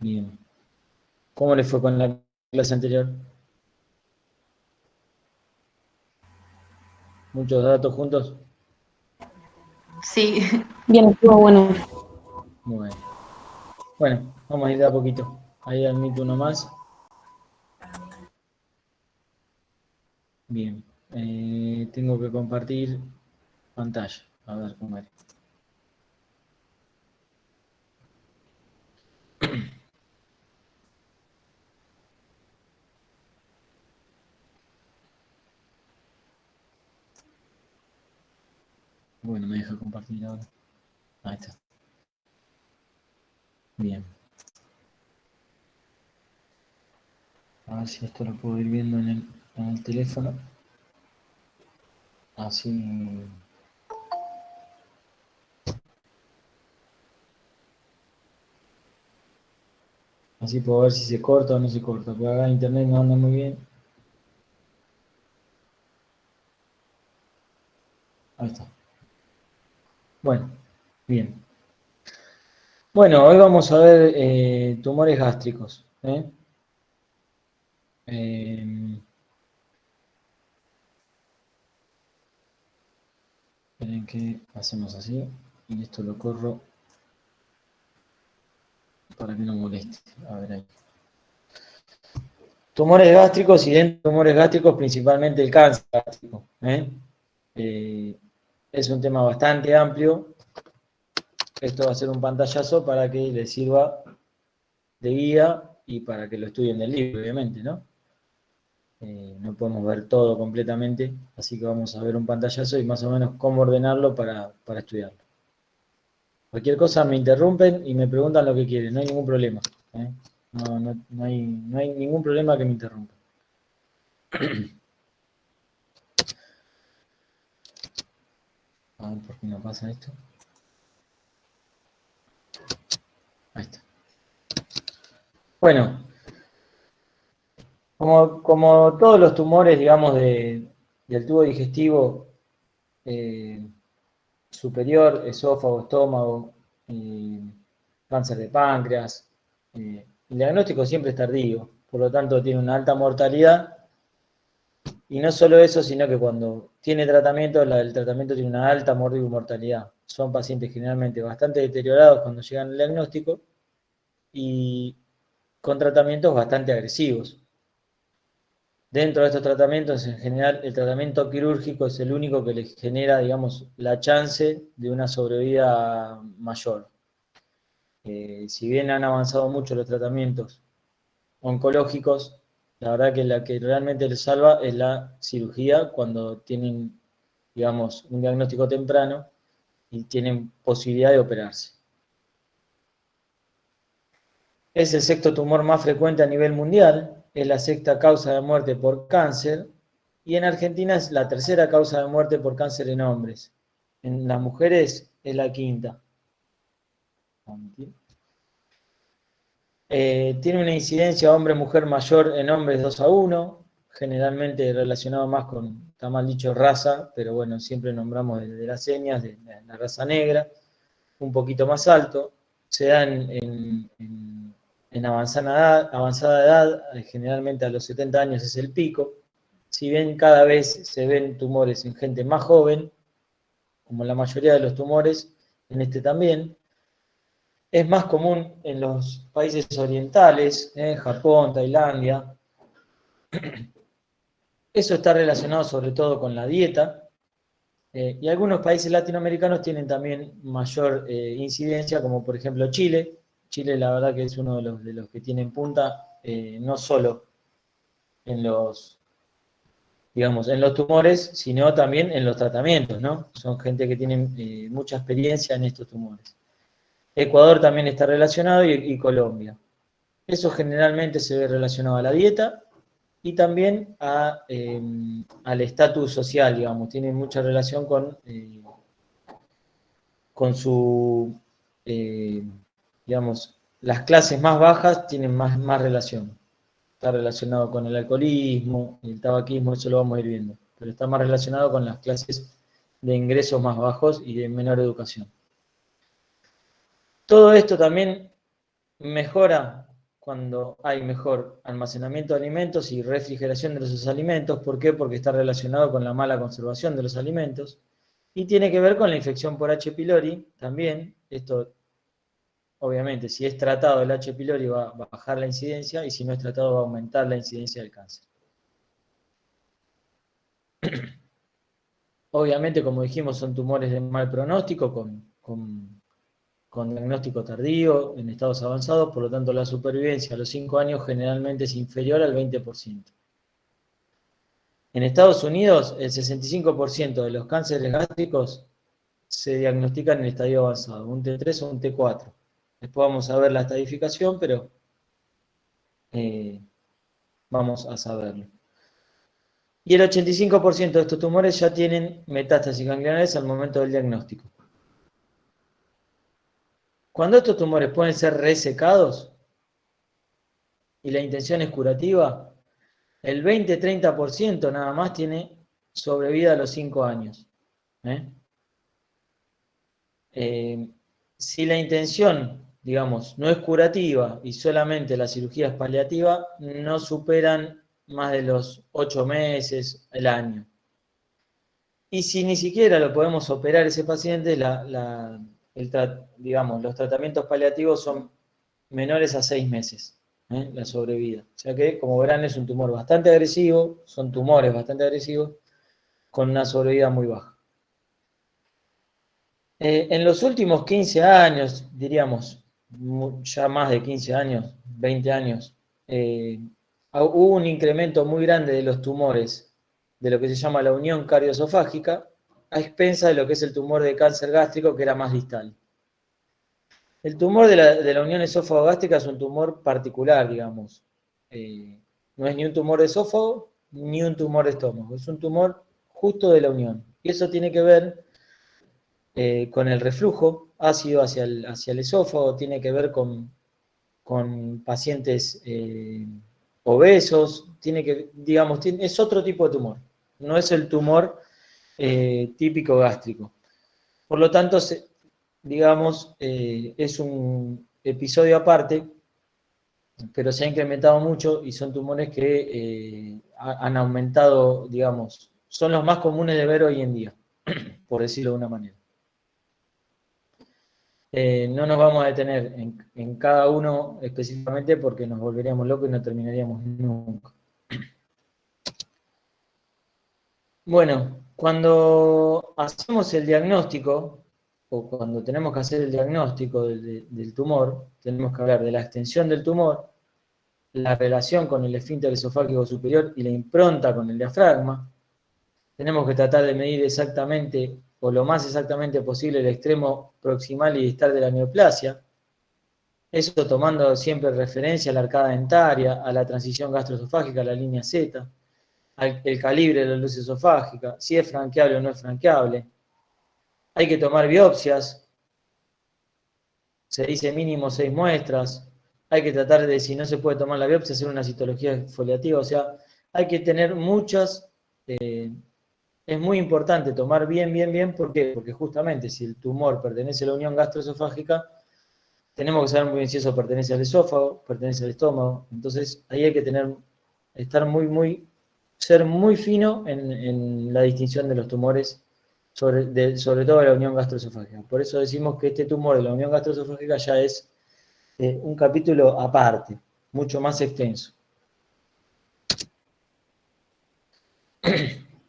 Bien. ¿Cómo le fue con la clase anterior? ¿Muchos datos juntos? Sí, Bien, estuvo bueno. Bueno. Bueno, vamos a ir de a poquito. Ahí admito uno más. Bien. Tengo que compartir pantalla. A ver cómo es. Bueno, me deja compartir ahora. Ahí está. Bien. A ver si esto lo puedo ir viendo en el teléfono. Así. Así puedo ver si se corta o no se corta. Porque acá internet no anda muy bien. Ahí está. Bueno, bien. Bueno, hoy vamos a ver tumores gástricos. Eh, Esperen que hacemos así. Y esto lo corro para que no moleste. A ver ahí. Tumores gástricos y dentro de tumores gástricos principalmente el cáncer gástrico. Eh, es un tema bastante amplio. Esto va a ser un pantallazo para que les sirva de guía y para que lo estudien del libro, obviamente, ¿no? No podemos ver todo completamente, así que vamos a ver un pantallazo y más o menos cómo ordenarlo para estudiarlo. Cualquier cosa me interrumpen y me preguntan lo que quieren, no hay ningún problema. ¿eh? No hay ningún problema que me interrumpan. A ver por qué no pasa esto. Ahí está. Bueno, como todos los tumores, digamos, del tubo digestivo eh, superior, esófago, estómago, eh, cáncer de páncreas, el diagnóstico siempre es tardío, por lo tanto tiene una alta mortalidad. Y no solo eso, sino que cuando tiene tratamiento, el tratamiento tiene una alta mortalidad. Son pacientes generalmente bastante deteriorados cuando llegan al diagnóstico y con tratamientos bastante agresivos. Dentro de estos tratamientos, en general, el tratamiento quirúrgico es el único que les genera, digamos, la chance de una sobrevida mayor. Si bien han avanzado mucho los tratamientos oncológicos, la verdad que la que realmente les salva es la cirugía cuando tienen, digamos, un diagnóstico temprano y tienen posibilidad de operarse. Es el sexto tumor más frecuente a nivel mundial, es la sexta causa de muerte por cáncer y en Argentina es la tercera causa de muerte por cáncer en hombres. En las mujeres es la quinta. Tiene una incidencia hombre-mujer mayor en hombres 2-1, generalmente relacionado más con, está mal dicho, raza, pero bueno, siempre nombramos de las señas, de la raza negra, un poquito más alto, se da en avanzada edad, generalmente a los 70 años es el pico, si bien cada vez se ven tumores en gente más joven, como la mayoría de los tumores, en este también, es más común en los países orientales, Japón, Tailandia. Eso está relacionado sobre todo con la dieta. Y algunos países latinoamericanos tienen también mayor incidencia, como por ejemplo Chile. Chile la verdad que es uno de los que tienen punta, no solo en los, digamos, en los tumores, sino también en los tratamientos, ¿no? Son gente que tiene mucha experiencia en estos tumores. Ecuador también está relacionado y Colombia. Eso generalmente se ve relacionado a la dieta y también al estatus social, digamos. Tiene mucha relación con su, eh, digamos, las clases más bajas tienen más relación. Está relacionado con el alcoholismo, el tabaquismo, eso lo vamos a ir viendo. Pero está más relacionado con las clases de ingresos más bajos y de menor educación. Todo esto también mejora cuando hay mejor almacenamiento de alimentos y refrigeración de esos alimentos. ¿Por qué? Porque está relacionado con la mala conservación de los alimentos. Y tiene que ver con la infección por H. pylori también. Esto, obviamente, si es tratado el H. pylori va a bajar la incidencia, y si no es tratado va a aumentar la incidencia del cáncer. Obviamente, como dijimos, son tumores de mal pronóstico, con diagnóstico tardío, en estados avanzados, por lo tanto la supervivencia a los 5 años generalmente es inferior al 20%. En Estados Unidos, el 65% de los cánceres gástricos se diagnostican en estadio avanzado, un T3 o un T4. Después vamos a ver la estadificación, pero vamos a saberlo. Y el 85% de estos tumores ya tienen metástasis ganglionares al momento del diagnóstico. Cuando estos tumores pueden ser resecados y la intención es curativa, el 20-30% nada más tiene sobrevida a los 5 años. Si la intención, digamos, no es curativa y solamente la cirugía es paliativa, no superan más de los 8 meses, el año. Y si ni siquiera lo podemos operar ese paciente, digamos, los tratamientos paliativos son menores a 6 meses, la sobrevida. O sea que, como verán, es un tumor bastante agresivo, son tumores bastante agresivos, con una sobrevida muy baja. En los últimos 15 años, diríamos, ya más de 15 años, 20 años, hubo un incremento muy grande de los tumores de lo que se llama la unión cardioesofágica, a expensa de lo que es el tumor de cáncer gástrico, que era más distal. El tumor de la unión esófago-gástrica es un tumor particular, digamos. No es ni un tumor de esófago ni un tumor de estómago, es un tumor justo de la unión. Y eso tiene que ver con el reflujo ácido hacia el esófago, tiene que ver con pacientes obesos, digamos, es otro tipo de tumor, no es el tumor típico gástrico. Por lo tanto, digamos, es un episodio aparte, pero se ha incrementado mucho y son tumores que han aumentado, digamos, son los más comunes de ver hoy en día, por decirlo de una manera. No nos vamos a detener en cada uno específicamente porque nos volveríamos locos y no terminaríamos nunca. Bueno, cuando hacemos el diagnóstico, o cuando tenemos que hacer el diagnóstico del tumor, tenemos que hablar de la extensión del tumor, la relación con el esfínter esofágico superior y la impronta con el diafragma. Tenemos que tratar de medir exactamente, o lo más exactamente posible, el extremo proximal y distal de la neoplasia. Eso tomando siempre referencia a la arcada dentaria, a la transición gastroesofágica, a la línea Z, el calibre de la luz esofágica, si es franqueable o no es franqueable. Hay que tomar biopsias, se dice mínimo 6 muestras. Hay que tratar de, si no se puede tomar la biopsia, hacer una citología exfoliativa. O sea, hay que tener muchas. Es muy importante tomar bien. ¿Por qué? Porque justamente si el tumor pertenece a la unión gastroesofágica, tenemos que saber muy bien si eso pertenece al esófago, pertenece al estómago. Entonces, ahí hay que ser muy fino en la distinción de los tumores, sobre todo de la unión gastroesofágica. Por eso decimos que este tumor de la unión gastroesofágica ya es un capítulo aparte, mucho más extenso.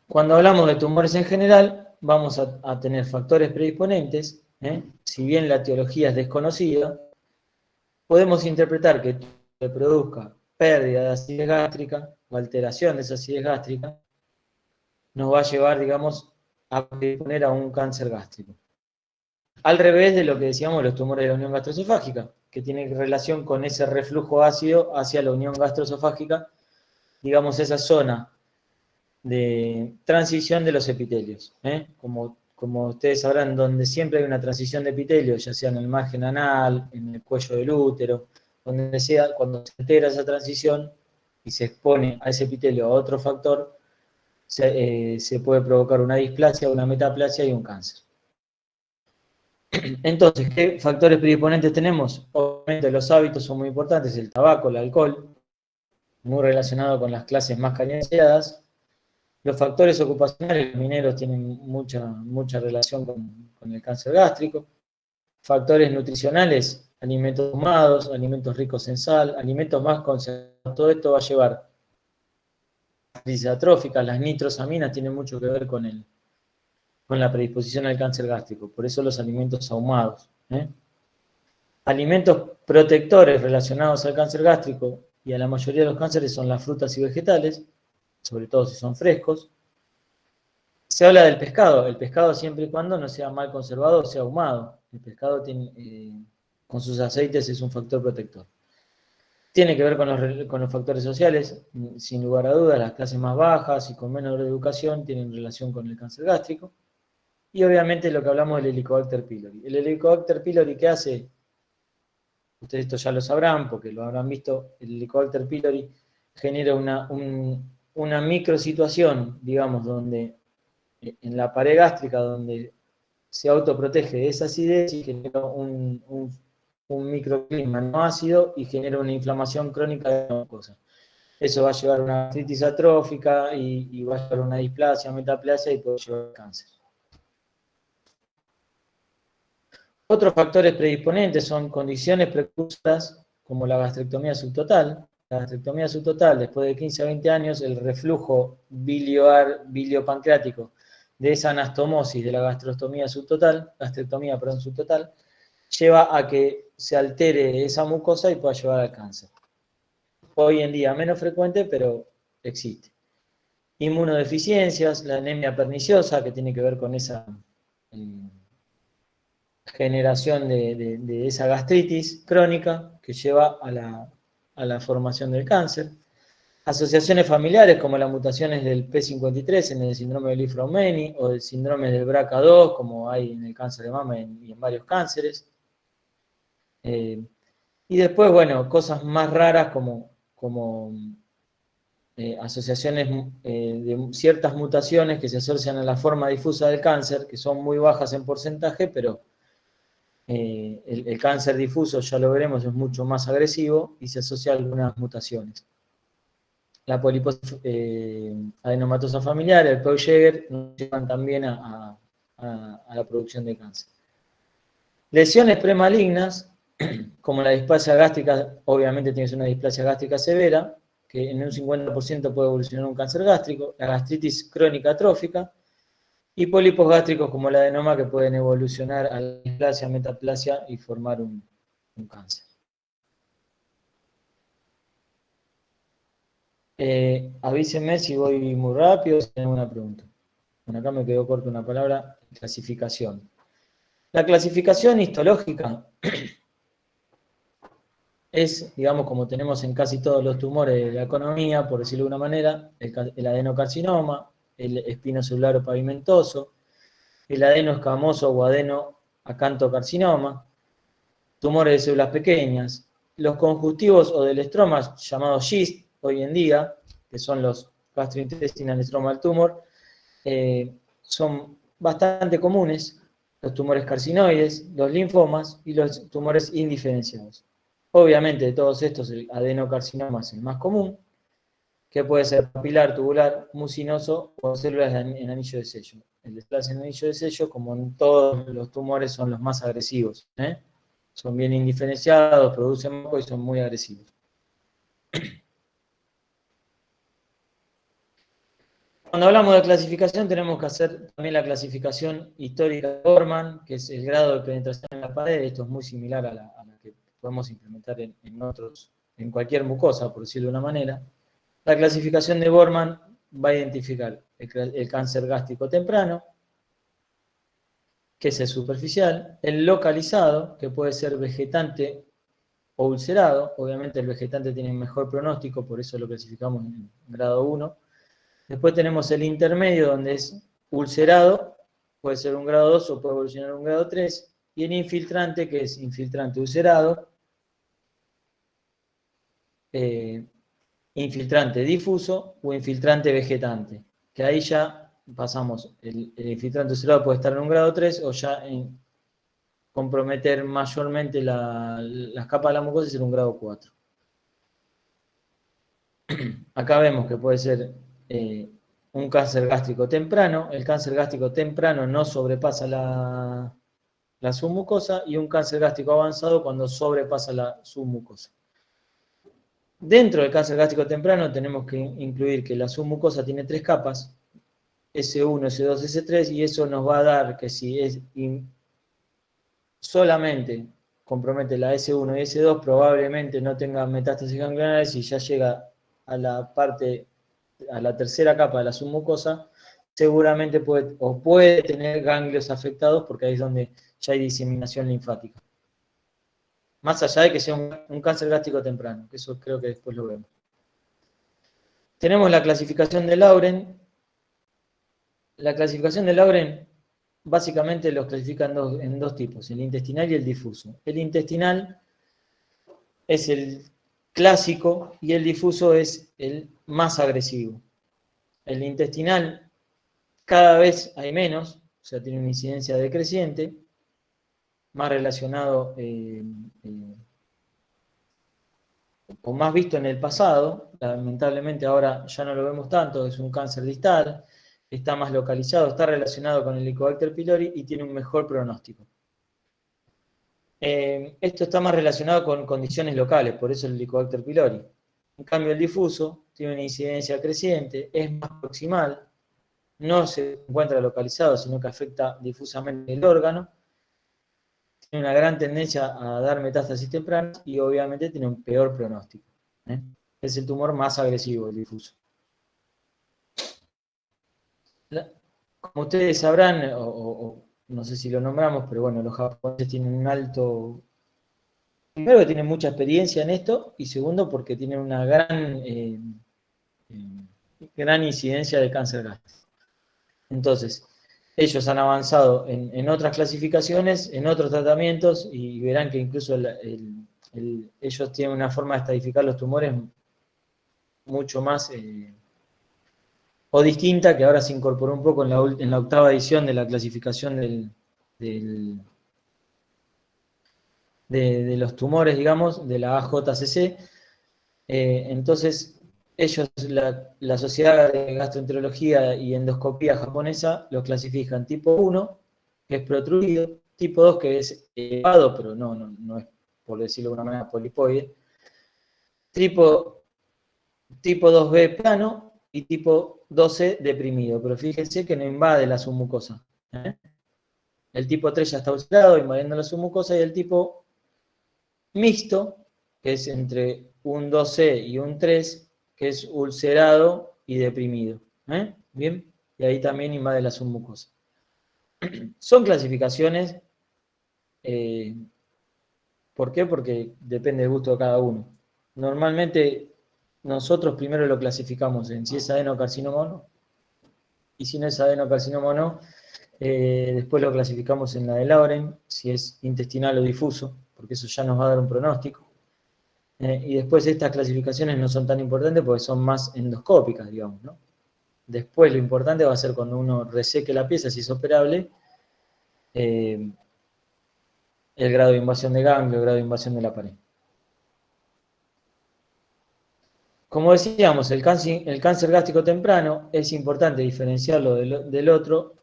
Cuando hablamos de tumores en general, vamos a tener factores predisponentes. Si bien la etiología es desconocida, podemos interpretar que se produzca pérdida de acidez gástrica o alteración de esa acidez gástrica, nos va a llevar, digamos, a predisponer a un cáncer gástrico. Al revés de lo que decíamos los tumores de la unión gastroesofágica, que tiene relación con ese reflujo ácido hacia la unión gastroesofágica, digamos, esa zona de transición de los epitelios. Como ustedes sabrán, donde siempre hay una transición de epitelios, ya sea en el margen anal, en el cuello del útero, donde sea, cuando se altera esa transición y se expone a ese epitelio a otro factor, se puede provocar una displasia, una metaplasia y un cáncer. Entonces, ¿qué factores predisponentes tenemos? Obviamente los hábitos son muy importantes, el tabaco, el alcohol, muy relacionado con las clases más carenciadas. Los factores ocupacionales, los mineros tienen mucha relación con el cáncer gástrico. Factores nutricionales, alimentos ahumados, alimentos ricos en sal, alimentos más concentrados. Todo esto va a llevar a crisis atróficas. Las nitrosaminas tienen mucho que ver con la predisposición al cáncer gástrico. Por eso los alimentos ahumados. Alimentos protectores relacionados al cáncer gástrico y a la mayoría de los cánceres son las frutas y vegetales, sobre todo si son frescos. Se habla del pescado. El pescado siempre y cuando no sea mal conservado o sea ahumado. El pescado tiene, con sus aceites es un factor protector. Tiene que ver con los factores sociales, sin lugar a dudas, las clases más bajas y con menor educación tienen relación con el cáncer gástrico. Y obviamente lo que hablamos del Helicobacter pylori. El Helicobacter pylori, ¿qué hace? Ustedes esto ya lo sabrán porque lo habrán visto. El Helicobacter pylori genera una microsituación, digamos, donde en la pared gástrica, donde se autoprotege de esa acidez y genera un microclima no ácido y genera una inflamación crónica de la mucosa. Eso va a llevar a una gastritis atrófica y va a llevar a una displasia, metaplasia y puede llevar a cáncer. Otros factores predisponentes son condiciones precursoras como la gastrectomía subtotal. La gastrectomía subtotal, después de 15 a 20 años, el reflujo biliopancreático de esa anastomosis de la gastrectomía subtotal, lleva a que se altere esa mucosa y pueda llevar al cáncer. Hoy en día menos frecuente, pero existe. Inmunodeficiencias, la anemia perniciosa, que tiene que ver con esa generación de esa gastritis crónica que lleva a la formación del cáncer. Asociaciones familiares como las mutaciones del P53 en el síndrome de Li-Fraumeni o del síndrome del BRCA2, como hay en el cáncer de mama y en varios cánceres. Y después, bueno, cosas más raras como asociaciones de ciertas mutaciones que se asocian a la forma difusa del cáncer, que son muy bajas en porcentaje, pero el cáncer difuso, ya lo veremos, es mucho más agresivo y se asocia a algunas mutaciones. La poliposis adenomatosa familiar, el Peutz-Jeghers, nos llevan también a la producción de cáncer. Lesiones premalignas, como la displasia gástrica, obviamente tienes una displasia gástrica severa, que en un 50% puede evolucionar un cáncer gástrico, la gastritis crónica atrófica, y pólipos gástricos como el adenoma que pueden evolucionar a la displasia, metaplasia y formar un cáncer. Avísenme si voy muy rápido, si tienen una pregunta. Bueno, acá me quedó corta una palabra, clasificación. La clasificación histológica es, digamos, como tenemos en casi todos los tumores de la economía, por decirlo de una manera, el adenocarcinoma, el espinocelular o pavimentoso, el adenoescamoso o adenoacantocarcinoma, tumores de células pequeñas, los conjuntivos o del estroma, llamados GIST hoy en día, que son los gastrointestinal stromal tumor, son bastante comunes, los tumores carcinoides, los linfomas y los tumores indiferenciados. Obviamente de todos estos el adenocarcinoma es el más común, que puede ser papilar, tubular, mucinoso o células en anillo de sello. El desplace en anillo de sello, como en todos los tumores, son los más agresivos. Son bien indiferenciados, producen moco y son muy agresivos. Cuando hablamos de clasificación tenemos que hacer también la clasificación histórica de Borman, que es el grado de penetración en la pared. Esto es muy similar a la que podemos implementar en cualquier mucosa, por decirlo de una manera. La clasificación de Borman va a identificar el cáncer gástrico temprano, que es el superficial, el localizado, que puede ser vegetante o ulcerado. Obviamente el vegetante tiene mejor pronóstico, por eso lo clasificamos en grado 1. Después tenemos el intermedio, donde es ulcerado, puede ser un grado 2 o puede evolucionar a un grado 3. Y el infiltrante, que es infiltrante ulcerado, infiltrante difuso o infiltrante vegetante. Que ahí ya pasamos, el infiltrante ulcerado puede estar en un grado 3 o ya comprometer mayormente las capas de la mucosa y ser un grado 4. Acá vemos que puede ser un cáncer gástrico temprano. El cáncer gástrico temprano no sobrepasa la submucosa, y un cáncer gástrico avanzado cuando sobrepasa la submucosa. Dentro del cáncer gástrico temprano tenemos que incluir que la submucosa tiene 3 capas, S1, S2, S3, y eso nos va a dar que si solamente compromete la S1 y S2, probablemente no tenga metástasis ganglionares, y ya llega a la tercera capa de la submucosa, seguramente puede tener ganglios afectados, porque ahí es donde ya hay diseminación linfática. Más allá de que sea un cáncer gástrico temprano, que eso creo que después lo vemos. Tenemos la clasificación de Lauren. La clasificación de Lauren básicamente los clasifica en dos tipos, el intestinal y el difuso. El intestinal es el clásico y el difuso es el más agresivo. El intestinal cada vez hay menos, o sea, tiene una incidencia decreciente, más relacionado o más visto en el pasado. Lamentablemente ahora ya no lo vemos tanto, es un cáncer distal, está más localizado, está relacionado con el Helicobacter pylori y tiene un mejor pronóstico. Esto está más relacionado con condiciones locales, por eso el Helicobacter pylori. En cambio, el difuso tiene una incidencia creciente, es más proximal, no se encuentra localizado, sino que afecta difusamente el órgano, tiene una gran tendencia a dar metástasis tempranas y obviamente tiene un peor pronóstico. Es el tumor más agresivo, el difuso. Como ustedes sabrán, o no sé si lo nombramos, pero bueno, los japoneses tienen un alto... Primero que tienen mucha experiencia en esto, y segundo porque tienen una gran incidencia de cáncer gástrico. Entonces, ellos han avanzado en otras clasificaciones, en otros tratamientos, y verán que incluso ellos tienen una forma de estadificar los tumores mucho más o distinta, que ahora se incorporó un poco en la octava edición de la clasificación de los tumores, digamos, de la AJCC. Entonces, ellos, la Sociedad de Gastroenterología y Endoscopía japonesa, los clasifican tipo 1, que es protruido, tipo 2, que es elevado, pero no es, por decirlo de una manera, polipoide, tipo 2B plano y tipo 2C deprimido, pero fíjense que no invade la submucosa. El tipo 3 ya está ulcerado, invadiendo la submucosa, y el tipo mixto, que es entre un 2C y un 3, que es ulcerado y deprimido. Bien, y ahí también invade la submucosa. Son clasificaciones, ¿por qué? Porque depende del gusto de cada uno. Normalmente nosotros primero lo clasificamos en si es adenocarcinoma o no, y si no es adenocarcinoma o no, después lo clasificamos en la de Lauren, si es intestinal o difuso, porque eso ya nos va a dar un pronóstico. Y después estas clasificaciones no son tan importantes porque son más endoscópicas, digamos, ¿no? Después lo importante va a ser cuando uno reseque la pieza, si es operable, el grado de invasión de ganglio, el grado de invasión de la pared. Como decíamos, el cáncer gástrico temprano es importante diferenciarlo del otro.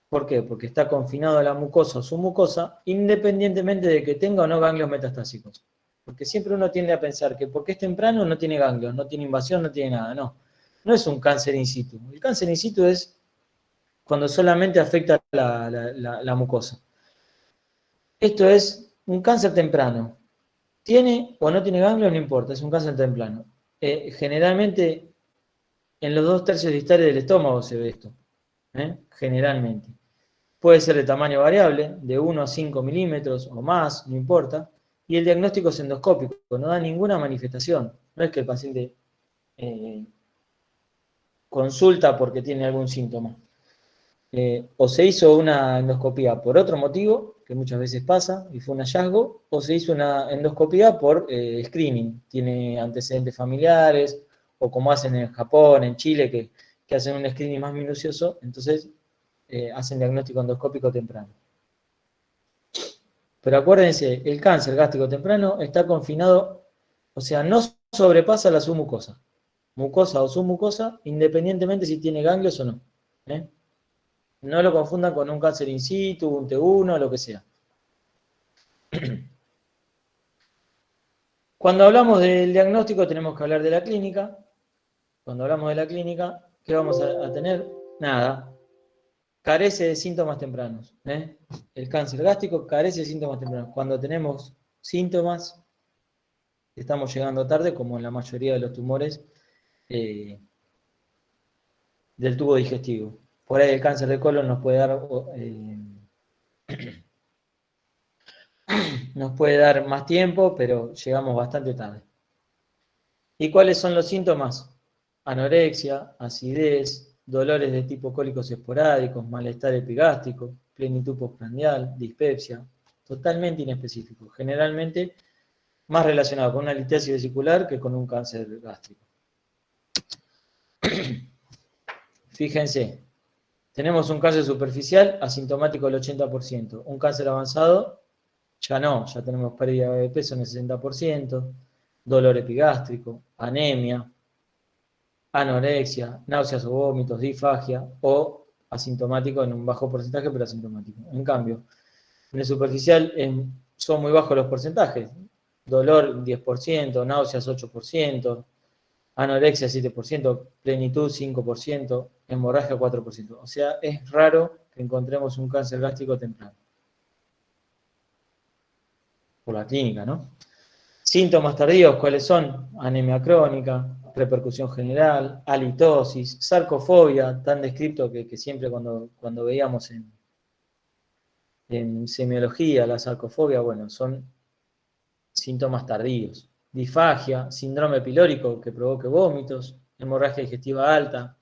¿Por qué? Porque está confinado a la mucosa o submucosa, independientemente de que tenga o no ganglios metastásicos. Porque siempre uno tiende a pensar que porque es temprano no tiene ganglios, no tiene invasión, no tiene nada. No es un cáncer in situ. El cáncer in situ es cuando solamente afecta la mucosa. Esto es un cáncer temprano. ¿Tiene o no tiene ganglios? No importa, es un cáncer temprano. Generalmente en los 2/3 distales del estómago se ve esto. Generalmente. Puede ser de tamaño variable, de 1 a 5 milímetros o más, no importa. Y el diagnóstico es endoscópico, no da ninguna manifestación. No es que el paciente consulta porque tiene algún síntoma. O se hizo una endoscopía por otro motivo, que muchas veces pasa, y fue un hallazgo, o se hizo una endoscopía por screening. Tiene antecedentes familiares, o como hacen en Japón, en Chile, que hacen un screening más minucioso, entonces hacen diagnóstico endoscópico temprano. Pero acuérdense, el cáncer gástrico temprano está confinado, o sea, no sobrepasa la submucosa, mucosa o submucosa, independientemente si tiene ganglios o no. ¿eh? No lo confundan con un cáncer in situ, un T1, lo que sea. Cuando hablamos del diagnóstico tenemos que hablar de la clínica. Cuando hablamos de la clínica, ¿qué vamos a tener? Nada. Carece de síntomas tempranos. El cáncer gástrico carece de síntomas tempranos. Cuando tenemos síntomas, estamos llegando tarde, como en la mayoría de los tumores del tubo digestivo. Por ahí el cáncer de colon nos puede dar más tiempo, pero llegamos bastante tarde. ¿Y cuáles son los síntomas? Anorexia, acidez, dolores de tipo cólicos esporádicos, malestar epigástrico, plenitud postprandial, dispepsia, totalmente inespecífico, generalmente más relacionado con una litiasis vesicular que con un cáncer gástrico. Fíjense, tenemos un cáncer superficial asintomático del 80%, un cáncer avanzado ya no, ya tenemos pérdida de peso en el 60%, dolor epigástrico, anemia, anorexia, náuseas o vómitos, disfagia o asintomático en un bajo porcentaje, pero asintomático. En cambio, en el superficial son muy bajos los porcentajes. Dolor 10%, náuseas 8%, anorexia 7%, plenitud 5%, hemorragia 4%. O sea, es raro que encontremos un cáncer gástrico temprano. Por la clínica, ¿no? Síntomas tardíos, ¿cuáles son? Anemia crónica, repercusión general, halitosis, sarcofobia, tan descrito que siempre cuando veíamos en semiología la sarcofobia, bueno, son síntomas tardíos. Disfagia, síndrome pilórico que provoque vómitos, hemorragia digestiva alta,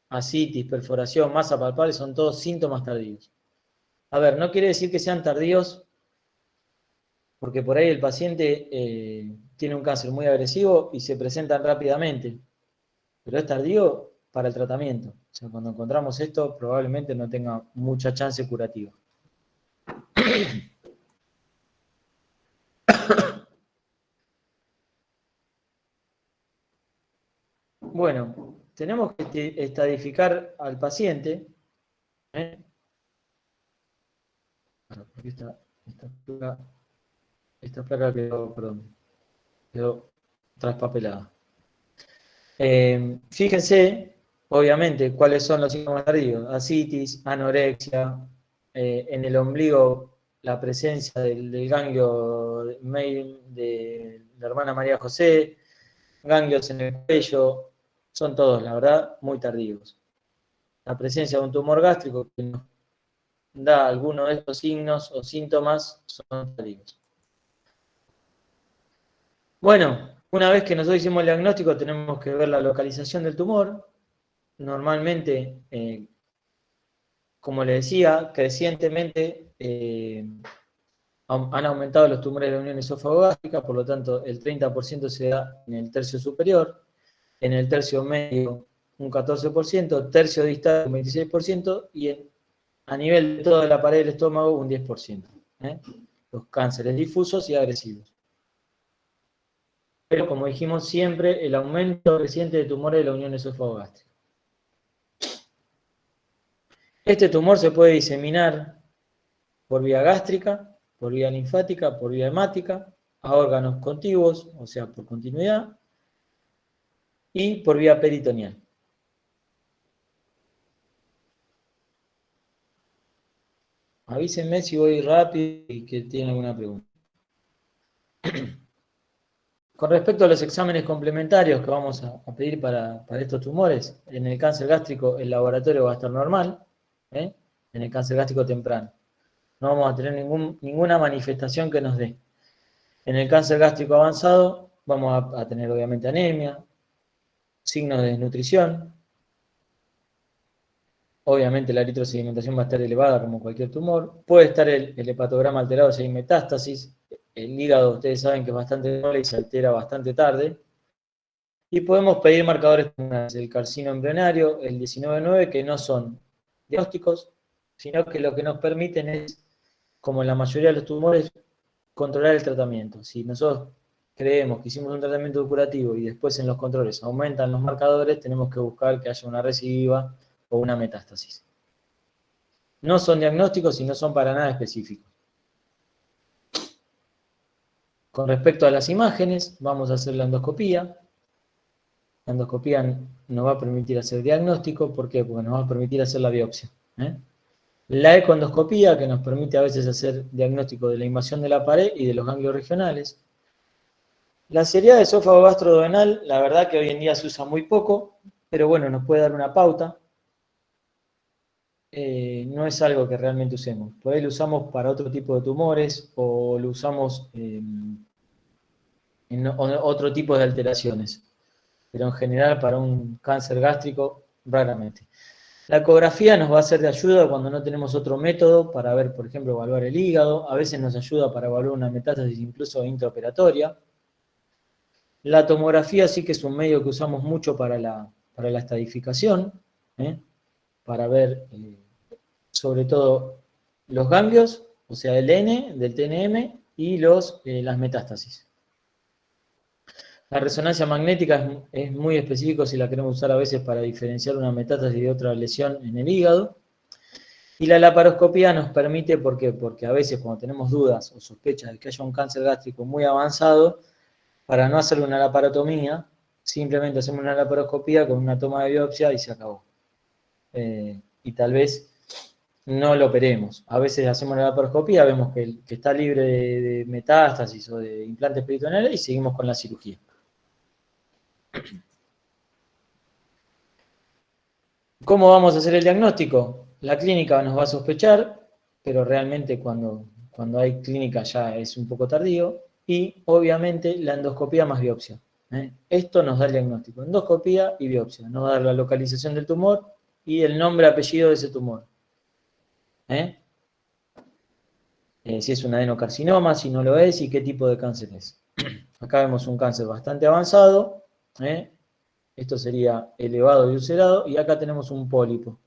ascitis, perforación, masa palpable, son todos síntomas tardíos. A ver, no quiere decir que sean tardíos porque por ahí el paciente tiene un cáncer muy agresivo y se presentan rápidamente, pero es tardío para el tratamiento. O sea, cuando encontramos esto, probablemente no tenga mucha chance curativa. Bueno, tenemos que estadificar al paciente. Porque esta placa quedó traspapelada. Fíjense, obviamente, cuáles son los síntomas tardíos. Ascitis, anorexia, en el ombligo la presencia del ganglio de la hermana María José, ganglios en el cuello, son todos, la verdad, muy tardíos. La presencia de un tumor gástrico que nos da alguno de estos signos o síntomas son tardíos. Bueno, una vez que nosotros hicimos el diagnóstico, tenemos que ver la localización del tumor. Normalmente, como le decía, crecientemente han aumentado los tumores de la unión esófago-gástrica, por lo tanto, el 30% se da en el tercio superior, en el tercio medio un 14%, tercio distal un 26% y a nivel de toda la pared del estómago un 10%. Los cánceres difusos y agresivos. Pero como dijimos siempre, el aumento reciente de tumores de la unión esófago-gástrica. Este tumor se puede diseminar por vía gástrica, por vía linfática, por vía hemática, a órganos contiguos, o sea, por continuidad, y por vía peritoneal. Avísenme si voy rápido y que tienen alguna pregunta. Con respecto a los exámenes complementarios que vamos a pedir para estos tumores, en el cáncer gástrico el laboratorio va a estar normal, en el cáncer gástrico temprano. No vamos a tener ninguna manifestación que nos dé. En el cáncer gástrico avanzado vamos a tener obviamente anemia, signos de desnutrición, obviamente la eritrosedimentación va a estar elevada como cualquier tumor, puede estar el hepatograma alterado si hay metástasis, el hígado ustedes saben que es bastante noble y se altera bastante tarde, y podemos pedir marcadores tumorales, el carcinoma embrionario, el 19-9, que no son diagnósticos, sino que lo que nos permiten es, como en la mayoría de los tumores, controlar el tratamiento. Si nosotros creemos que hicimos un tratamiento curativo y después en los controles aumentan los marcadores, tenemos que buscar que haya una recidiva o una metástasis. No son diagnósticos y no son para nada específicos. Con respecto a las imágenes, vamos a hacer la endoscopía. La endoscopía nos va a permitir hacer diagnóstico. ¿Por qué? Porque nos va a permitir hacer la biopsia. La ecoendoscopía, que nos permite a veces hacer diagnóstico de la invasión de la pared y de los ganglios regionales. La seriedad de esófago gastroduodenal, la verdad que hoy en día se usa muy poco, pero bueno, nos puede dar una pauta. No es algo que realmente usemos. Por ahí lo usamos para otro tipo de tumores o lo usamos en otro tipo de alteraciones. Pero en general para un cáncer gástrico, raramente. La ecografía nos va a ser de ayuda cuando no tenemos otro método para ver, por ejemplo, evaluar el hígado. A veces nos ayuda para evaluar una metástasis incluso intraoperatoria. La tomografía sí que es un medio que usamos mucho para la estadificación, para ver sobre todo los ganglios, o sea, el N del TNM y las metástasis. La resonancia magnética es muy específico si la queremos usar a veces para diferenciar una metástasis de otra lesión en el hígado. Y la laparoscopía nos permite, ¿por qué? Porque a veces cuando tenemos dudas o sospechas de que haya un cáncer gástrico muy avanzado, para no hacer una laparotomía, simplemente hacemos una laparoscopía con una toma de biopsia y se acabó. Y tal vez no lo operemos. A veces hacemos la laparoscopía, vemos que está libre de metástasis o de implantes peritoneales y seguimos con la cirugía. ¿Cómo vamos a hacer el diagnóstico? La clínica nos va a sospechar, pero realmente cuando hay clínica ya es un poco tardío. Y obviamente la endoscopía más biopsia. Esto nos da el diagnóstico. Endoscopía y biopsia. Nos va a dar la localización del tumor y el nombre, apellido de ese tumor. Si es un adenocarcinoma, si no lo es y qué tipo de cáncer es. Acá vemos un cáncer bastante avanzado. Esto sería elevado y ulcerado. Y acá tenemos un pólipo.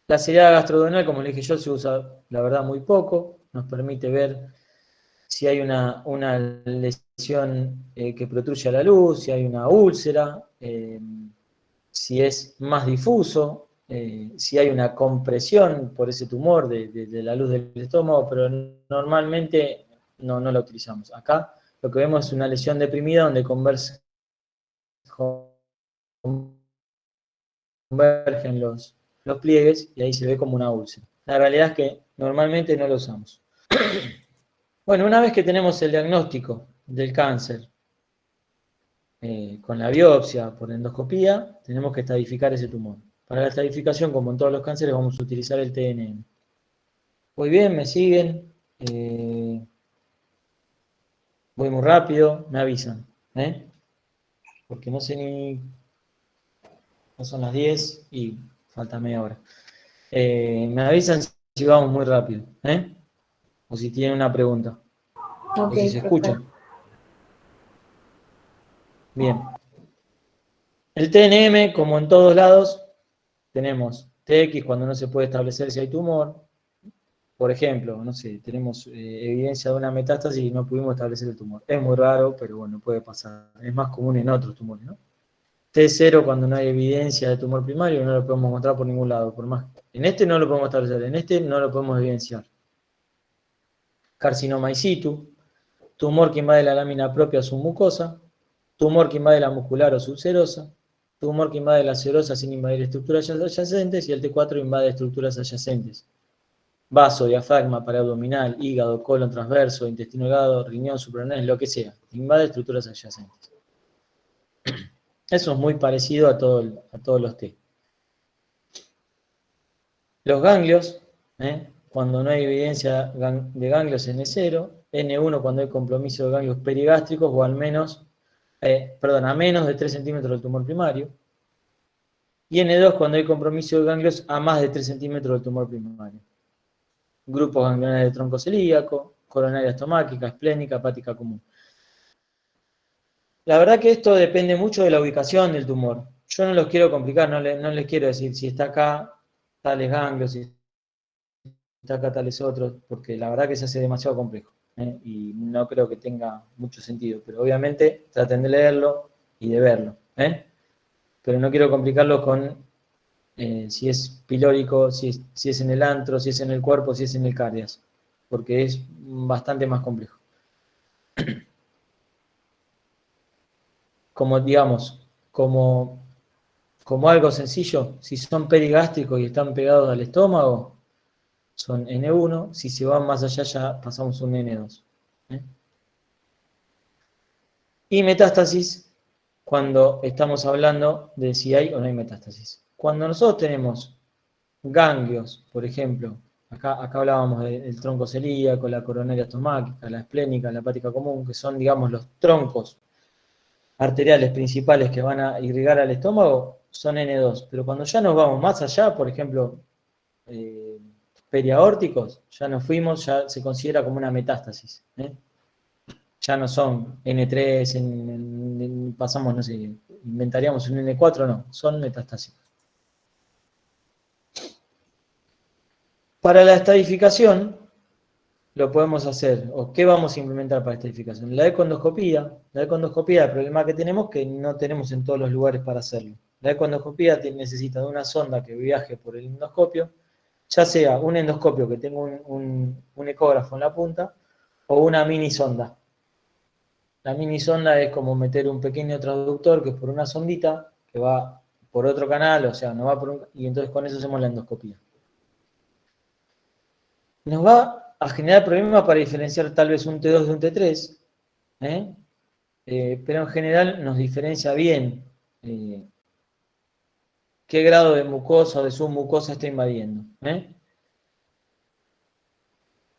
La seriedad gastroduodenal, como le dije yo, se usa, la verdad, muy poco. Nos permite ver si hay una lesión que protruye a la luz, si hay una úlcera, si es más difuso, si hay una compresión por ese tumor de la luz del estómago, pero normalmente no la utilizamos. Acá lo que vemos es una lesión deprimida donde convergen los pliegues y ahí se ve como una úlcera. La realidad es que normalmente no lo usamos. Bueno, una vez que tenemos el diagnóstico del cáncer con la biopsia por endoscopía, tenemos que estadificar ese tumor. Para la estadificación, como en todos los cánceres, vamos a utilizar el TNM. Muy bien, me siguen. Voy muy rápido, me avisan. Porque no sé ni... No son las 10 y falta media hora. Me avisan si vamos muy rápido. O si tienen una pregunta. Ok, O si se escucha. Bien. El TNM, como en todos lados, tenemos TX cuando no se puede establecer si hay tumor. Por ejemplo, no sé, tenemos evidencia de una metástasis y no pudimos establecer el tumor. Es muy raro, pero bueno, puede pasar. Es más común en otros tumores, ¿no? T0 cuando no hay evidencia de tumor primario, no lo podemos encontrar por ningún lado. Por más, en este no lo podemos establecer, en este no lo podemos evidenciar. Carcinoma in situ, tumor que invade la lámina propia submucosa, tumor que invade la muscular o subserosa, tumor que invade la serosa sin invadir estructuras adyacentes y el T4 invade estructuras adyacentes. Vaso, diafragma, paraabdominal, hígado, colon transverso, intestino delgado, riñón, suprarrenal, lo que sea. Invade estructuras adyacentes. Eso es muy parecido a todos los T. Los ganglios, cuando no hay evidencia de ganglios N0, N1 cuando hay compromiso de ganglios perigástricos o al menos, a menos de 3 centímetros del tumor primario. Y N2 cuando hay compromiso de ganglios a más de 3 centímetros del tumor primario. Grupos ganglionares de tronco celíaco, coronaria estomáquica, esplénica, hepática común. La verdad que esto depende mucho de la ubicación del tumor. Yo no los quiero complicar, no les quiero decir si está acá, tales ganglios, si está acá tales otros, porque la verdad que se hace demasiado complejo, y no creo que tenga mucho sentido, pero obviamente traten de leerlo y de verlo, pero no quiero complicarlo con si es pilórico, si es en el antro, si es en el cuerpo, si es en el cardias, porque es bastante más complejo. Como digamos, como algo sencillo, si son perigástricos y están pegados al estómago, son N1, si se van más allá ya pasamos un N2. Y metástasis, cuando estamos hablando de si hay o no hay metástasis. Cuando nosotros tenemos ganglios, por ejemplo, acá hablábamos del tronco celíaco, la coronaria estomáquica, la esplénica, la hepática común, que son, digamos, los troncos arteriales principales que van a irrigar al estómago, son N2. Pero cuando ya nos vamos más allá, por ejemplo, eh, periaórticos, ya nos fuimos, ya se considera como una metástasis. Ya no son N3, pasamos, no sé, inventaríamos un N4, no, son metastásicos. Para la estadificación, lo podemos hacer, o qué vamos a implementar para estadificación. La econdoscopía, el problema que tenemos es que no tenemos en todos los lugares para hacerlo. La econdoscopía necesita de una sonda que viaje por el endoscopio, ya sea un endoscopio que tenga un ecógrafo en la punta, o una mini sonda. La mini sonda es como meter un pequeño transductor que es por una sondita, que va por otro canal, o sea, no va por un, y entonces con eso hacemos la endoscopía. Nos va a generar problemas para diferenciar tal vez un T2 de un T3, pero en general nos diferencia bien qué grado de mucosa o de submucosa está invadiendo.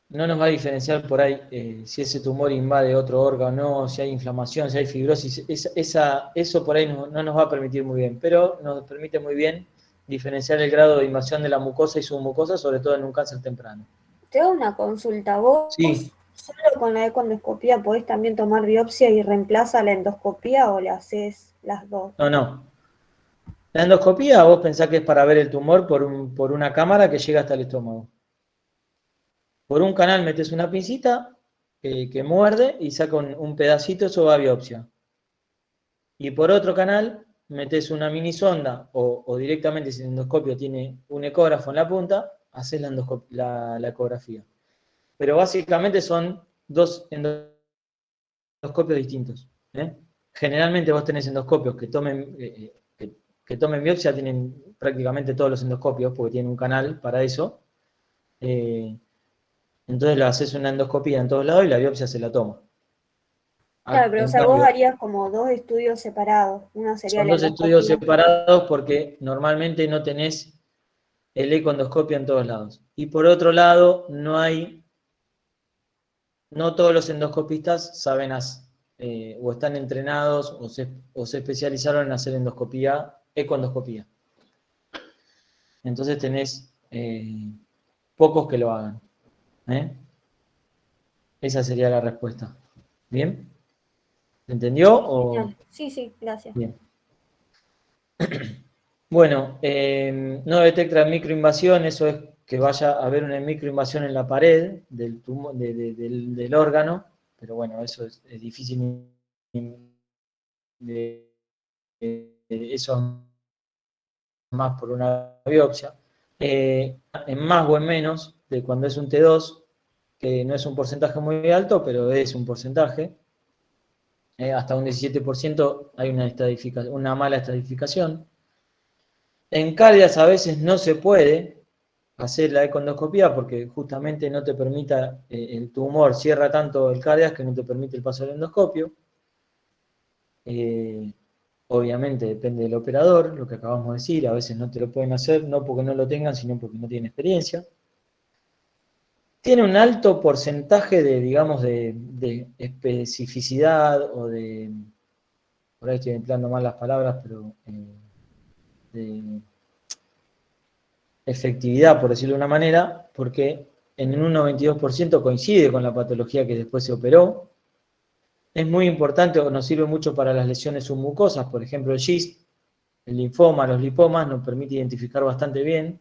No nos va a diferenciar por ahí si ese tumor invade otro órgano, si hay inflamación, si hay fibrosis. Eso por ahí no nos va a permitir muy bien, pero nos permite muy bien diferenciar el grado de invasión de la mucosa y submucosa, sobre todo en un cáncer temprano. Te hago una consulta. ¿Vos Sí. solo con la econdoscopía podés también tomar biopsia y reemplaza la endoscopía o le haces las dos? No. La endoscopía, vos pensás que es para ver el tumor por una cámara que llega hasta el estómago. Por un canal metes una pincita que muerde y saca un pedacito, eso va a biopsia. Y por otro canal metes una mini sonda o directamente si el endoscopio tiene un ecógrafo en la punta, haces la ecografía. Pero básicamente son dos endoscopios distintos. Generalmente vos tenés endoscopios que tomen biopsia, tienen prácticamente todos los endoscopios porque tienen un canal para eso. Entonces le haces una endoscopía en todos lados y la biopsia se la toma. Claro, pero o En sea, vos cambio, harías como dos estudios separados. Uno sería son la dos estudios endoscopía. separados porque normalmente no tenés el econdoscopio en todos lados. Y por otro lado, no todos los endoscopistas saben o están entrenados o se especializaron en hacer econdoscopía. Entonces tenés pocos que lo hagan. Esa sería la respuesta. ¿Bien? ¿Se entendió? Sí, genial. Sí, gracias. Bien. Bueno, no detecta microinvasión, eso es que vaya a haber una microinvasión en la pared del órgano, pero bueno, eso es difícil. Eso más por una biopsia. En más o en menos de cuando es un T2, que no es un porcentaje muy alto, pero es un porcentaje. Hasta un 17% hay una mala estadificación. En cardias a veces no se puede hacer la econdoscopía porque justamente no te permita, el tumor cierra tanto el cardias que no te permite el paso del endoscopio. Obviamente depende del operador, lo que acabamos de decir, a veces no te lo pueden hacer, no porque no lo tengan, sino porque no tienen experiencia. Tiene un alto porcentaje digamos, de especificidad o por ahí estoy empleando mal las palabras, pero de efectividad, por decirlo de una manera, porque en un 92% coincide con la patología que después se operó. Es muy importante o nos sirve mucho para las lesiones submucosas, por ejemplo el GIST, el linfoma, los lipomas, nos permite identificar bastante bien.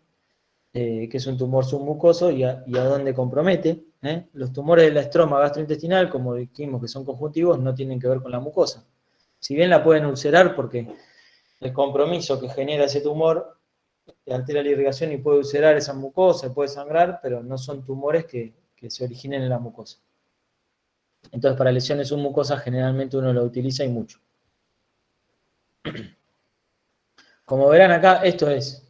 que es un tumor submucoso y a dónde compromete. Los tumores de la estroma gastrointestinal, como dijimos que son conjuntivos, no tienen que ver con la mucosa. Si bien la pueden ulcerar porque el compromiso que genera ese tumor altera la irrigación y puede ulcerar esa mucosa, puede sangrar, pero no son tumores que se originen en la mucosa. Entonces, para lesiones submucosas generalmente uno lo utiliza y mucho. Como verán acá, esto es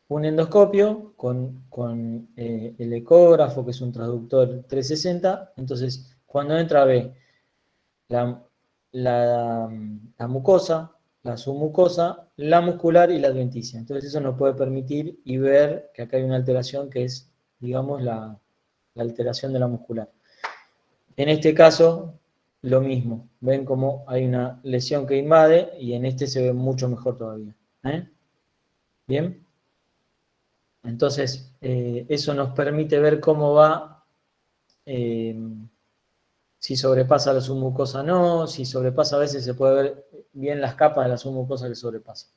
un endoscopio con el ecógrafo, que es un traductor 360. Entonces, cuando entra ve la mucosa, la submucosa, la muscular y la adventicia. Entonces eso nos puede permitir y ver que acá hay una alteración que es, digamos, la alteración de la muscular. En este caso, lo mismo. Ven como hay una lesión que invade y en este se ve mucho mejor todavía. ¿Bien? Entonces, eso nos permite ver cómo va, si sobrepasa la submucosa o no, si sobrepasa a veces se puede ver bien las capas de la submucosa que sobrepasa.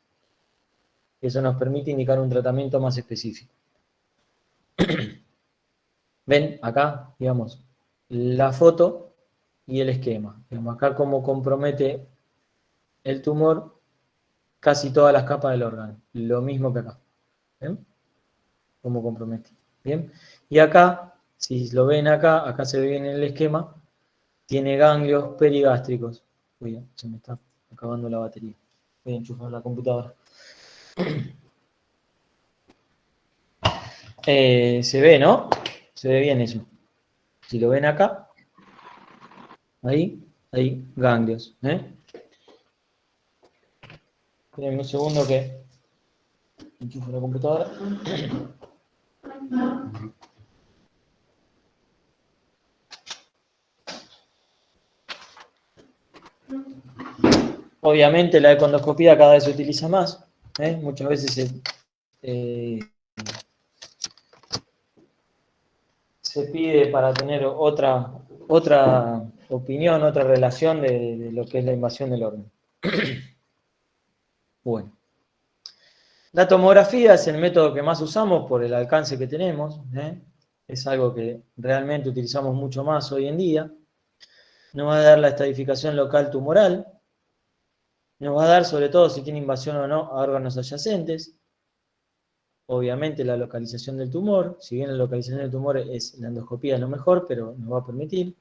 Eso nos permite indicar un tratamiento más específico. Ven acá, digamos, la foto y el esquema. Digamos, acá cómo compromete el tumor casi todas las capas del órgano. Lo mismo que acá. ¿Ven? Cómo compromete. ¿Bien? Y acá, si lo ven acá, acá se ve bien en el esquema, tiene ganglios perigástricos. Uy, se me está acabando la batería. Voy a enchufar la computadora. Se ve, ¿no? Se ve bien eso. Si lo ven acá, ahí hay ganglios. Esperen un segundo que enchufo la computadora. Obviamente la econdoscopía cada vez se utiliza más. Muchas veces se pide para tener otra opinión, otra relación de lo que es la invasión del órgano. Bueno. La tomografía es el método que más usamos por el alcance que tenemos. Es algo que realmente utilizamos mucho más hoy en día. Nos va a dar la estadificación local tumoral. Nos va a dar, sobre todo, si tiene invasión o no a órganos adyacentes. Obviamente, la localización del tumor. Si bien la localización del tumor es la endoscopía es lo mejor, pero nos va a permitir.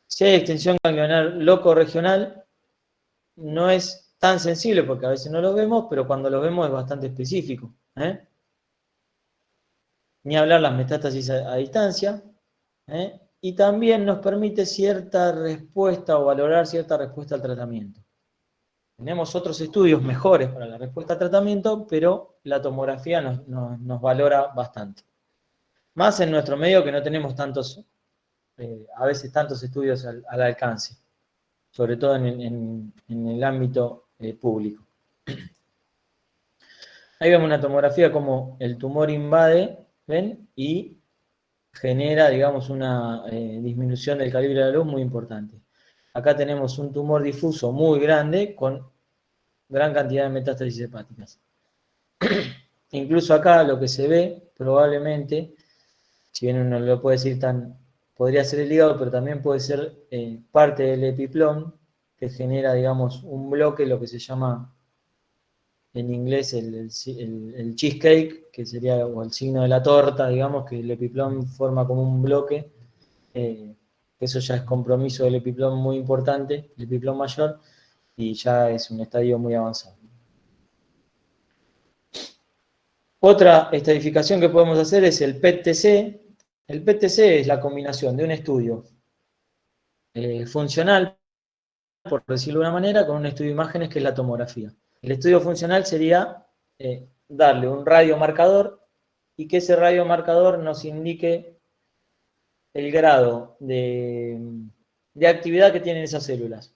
Si hay extensión ganglionar loco-regional, no es tan sensible porque a veces no lo vemos, pero cuando lo vemos es bastante específico. Ni hablar las metástasis a distancia. Y también nos permite cierta respuesta o valorar cierta respuesta al tratamiento. Tenemos otros estudios mejores para la respuesta al tratamiento, pero la tomografía nos valora bastante. Más en nuestro medio que no tenemos tantos, a veces tantos estudios al alcance, sobre todo en el ámbito público. Ahí vemos una tomografía como el tumor invade, ¿ven? Y genera, digamos, una disminución del calibre de la luz muy importante. Acá tenemos un tumor difuso muy grande con gran cantidad de metástasis hepáticas. Incluso acá lo que se ve, probablemente, si bien uno no lo puede decir podría ser el hígado, pero también puede ser parte del epiplón, que genera, digamos, un bloque, lo que se llama en inglés el cheesecake, que sería o el signo de la torta, digamos, que el epiplón forma como un bloque. Eso ya es compromiso del epiplón muy importante, el epiplón mayor, y ya es un estadio muy avanzado. Otra estadificación que podemos hacer es el PET-TC. El PET-TC es la combinación de un estudio funcional, por decirlo de una manera, con un estudio de imágenes que es la tomografía. El estudio funcional sería darle un radiomarcador y que ese radiomarcador nos indique el grado de actividad que tienen esas células,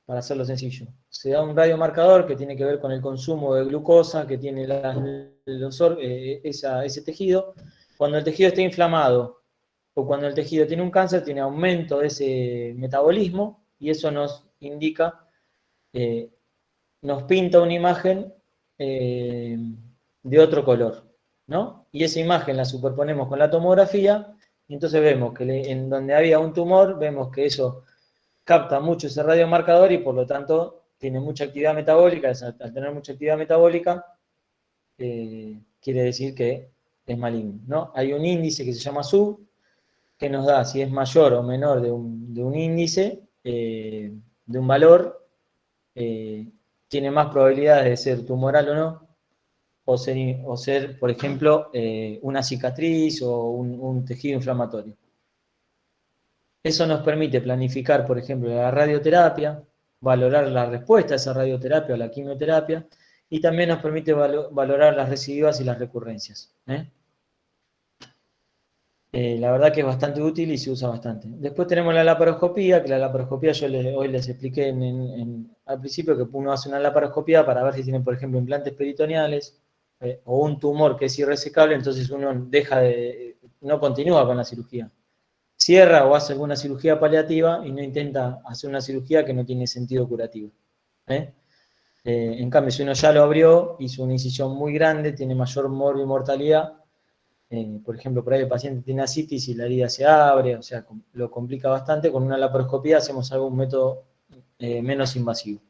para hacerlo sencillo. Se da un radiomarcador que tiene que ver con el consumo de glucosa que tiene ese tejido. Cuando el tejido está inflamado o cuando el tejido tiene un cáncer, tiene aumento de ese metabolismo y eso nos indica, nos pinta una imagen de otro color. ¿no? Y esa imagen la superponemos con la tomografía, y entonces vemos que en donde había un tumor, vemos que eso capta mucho ese radiomarcador y por lo tanto tiene mucha actividad metabólica. Al tener mucha actividad metabólica, quiere decir que es maligno, ¿no? Hay un índice que se llama SUV, que nos da si es mayor o menor de un índice, de un valor, tiene más probabilidades de ser tumoral o no, o ser por ejemplo, una cicatriz o un tejido inflamatorio. Eso nos permite planificar, por ejemplo, la radioterapia, valorar la respuesta a esa radioterapia o la quimioterapia, y también nos permite valorar las recidivas y las recurrencias. La verdad que es bastante útil y se usa bastante. Después tenemos la laparoscopía, que la laparoscopía hoy les expliqué al principio que uno hace una laparoscopía para ver si tiene, por ejemplo, implantes peritoneales o un tumor que es irresecable, entonces uno no continúa con la cirugía. Cierra o hace alguna cirugía paliativa y no intenta hacer una cirugía que no tiene sentido curativo. En cambio, si uno ya lo abrió, hizo una incisión muy grande, tiene mayor mortalidad. Por ejemplo, por ahí el paciente tiene ascitis y la herida se abre, o sea, lo complica bastante. Con una laparoscopía hacemos algún método menos invasivo.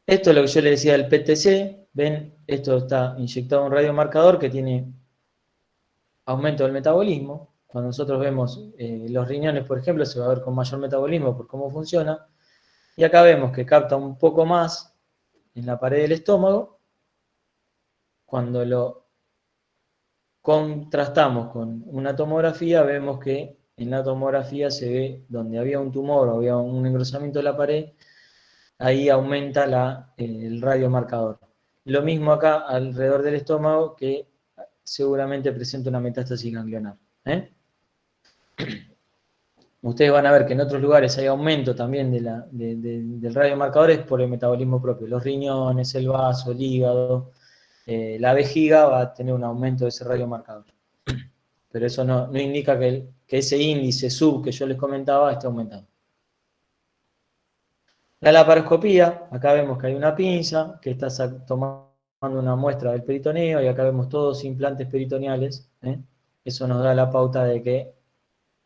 Esto es lo que yo le decía del PTC. Ven, esto está inyectado un radiomarcador que tiene aumento del metabolismo. Cuando nosotros vemos los riñones, por ejemplo, se va a ver con mayor metabolismo por cómo funciona. Y acá vemos que capta un poco más en la pared del estómago. Cuando lo contrastamos con una tomografía, vemos que en la tomografía se ve donde había un tumor o había un engrosamiento de la pared, ahí aumenta el radiomarcador. Lo mismo acá alrededor del estómago, que seguramente presenta una metástasis ganglionar. Ustedes van a ver que en otros lugares hay aumento también del radiomarcador por el metabolismo propio. Los riñones, el vaso, el hígado, la vejiga va a tener un aumento de ese radiomarcador. Pero eso no indica que ese índice sub que yo les comentaba esté aumentando. La laparoscopía, acá vemos que hay una pinza que está tomando una muestra del peritoneo y acá vemos todos implantes peritoneales. Eso nos da la pauta de que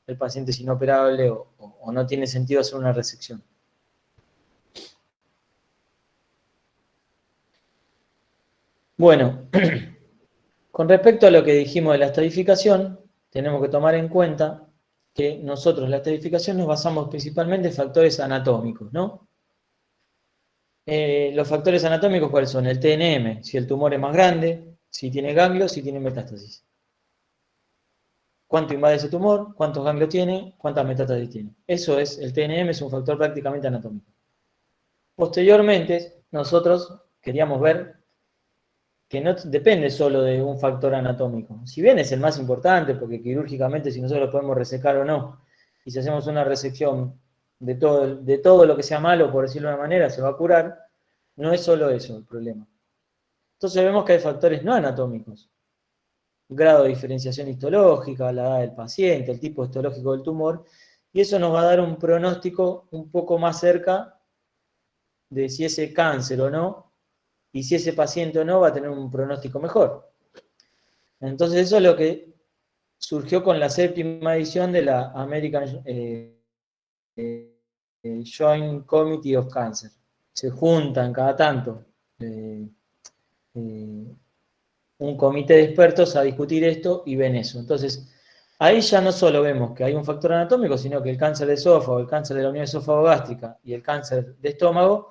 el paciente es inoperable o no tiene sentido hacer una resección. Bueno, con respecto a lo que dijimos de la estadificación, tenemos que tomar en cuenta que nosotros la estadificación nos basamos principalmente en factores anatómicos, ¿no? Los factores anatómicos, ¿cuáles son? El TNM, si el tumor es más grande, si tiene ganglios, si tiene metástasis. ¿Cuánto invade ese tumor? ¿Cuántos ganglios tiene? ¿Cuántas metástasis tiene? Eso es, el TNM es un factor prácticamente anatómico. Posteriormente, nosotros queríamos ver que no depende solo de un factor anatómico. Si bien es el más importante, porque quirúrgicamente si nosotros lo podemos resecar o no, y si hacemos una resección de todo lo que sea malo, por decirlo de una manera, se va a curar, no es solo eso el problema. Entonces vemos que hay factores no anatómicos. Grado de diferenciación histológica, la edad del paciente, el tipo histológico del tumor, y eso nos va a dar un pronóstico un poco más cerca de si ese cáncer o no, y si ese paciente o no va a tener un pronóstico mejor. Entonces eso es lo que surgió con la 7ª edición de la American Joint Committee of Cancer. Se juntan cada tanto un comité de expertos a discutir esto y ven eso. Entonces, ahí ya no solo vemos que hay un factor anatómico, sino que el cáncer de esófago, el cáncer de la unión esófago-gástrica y el cáncer de estómago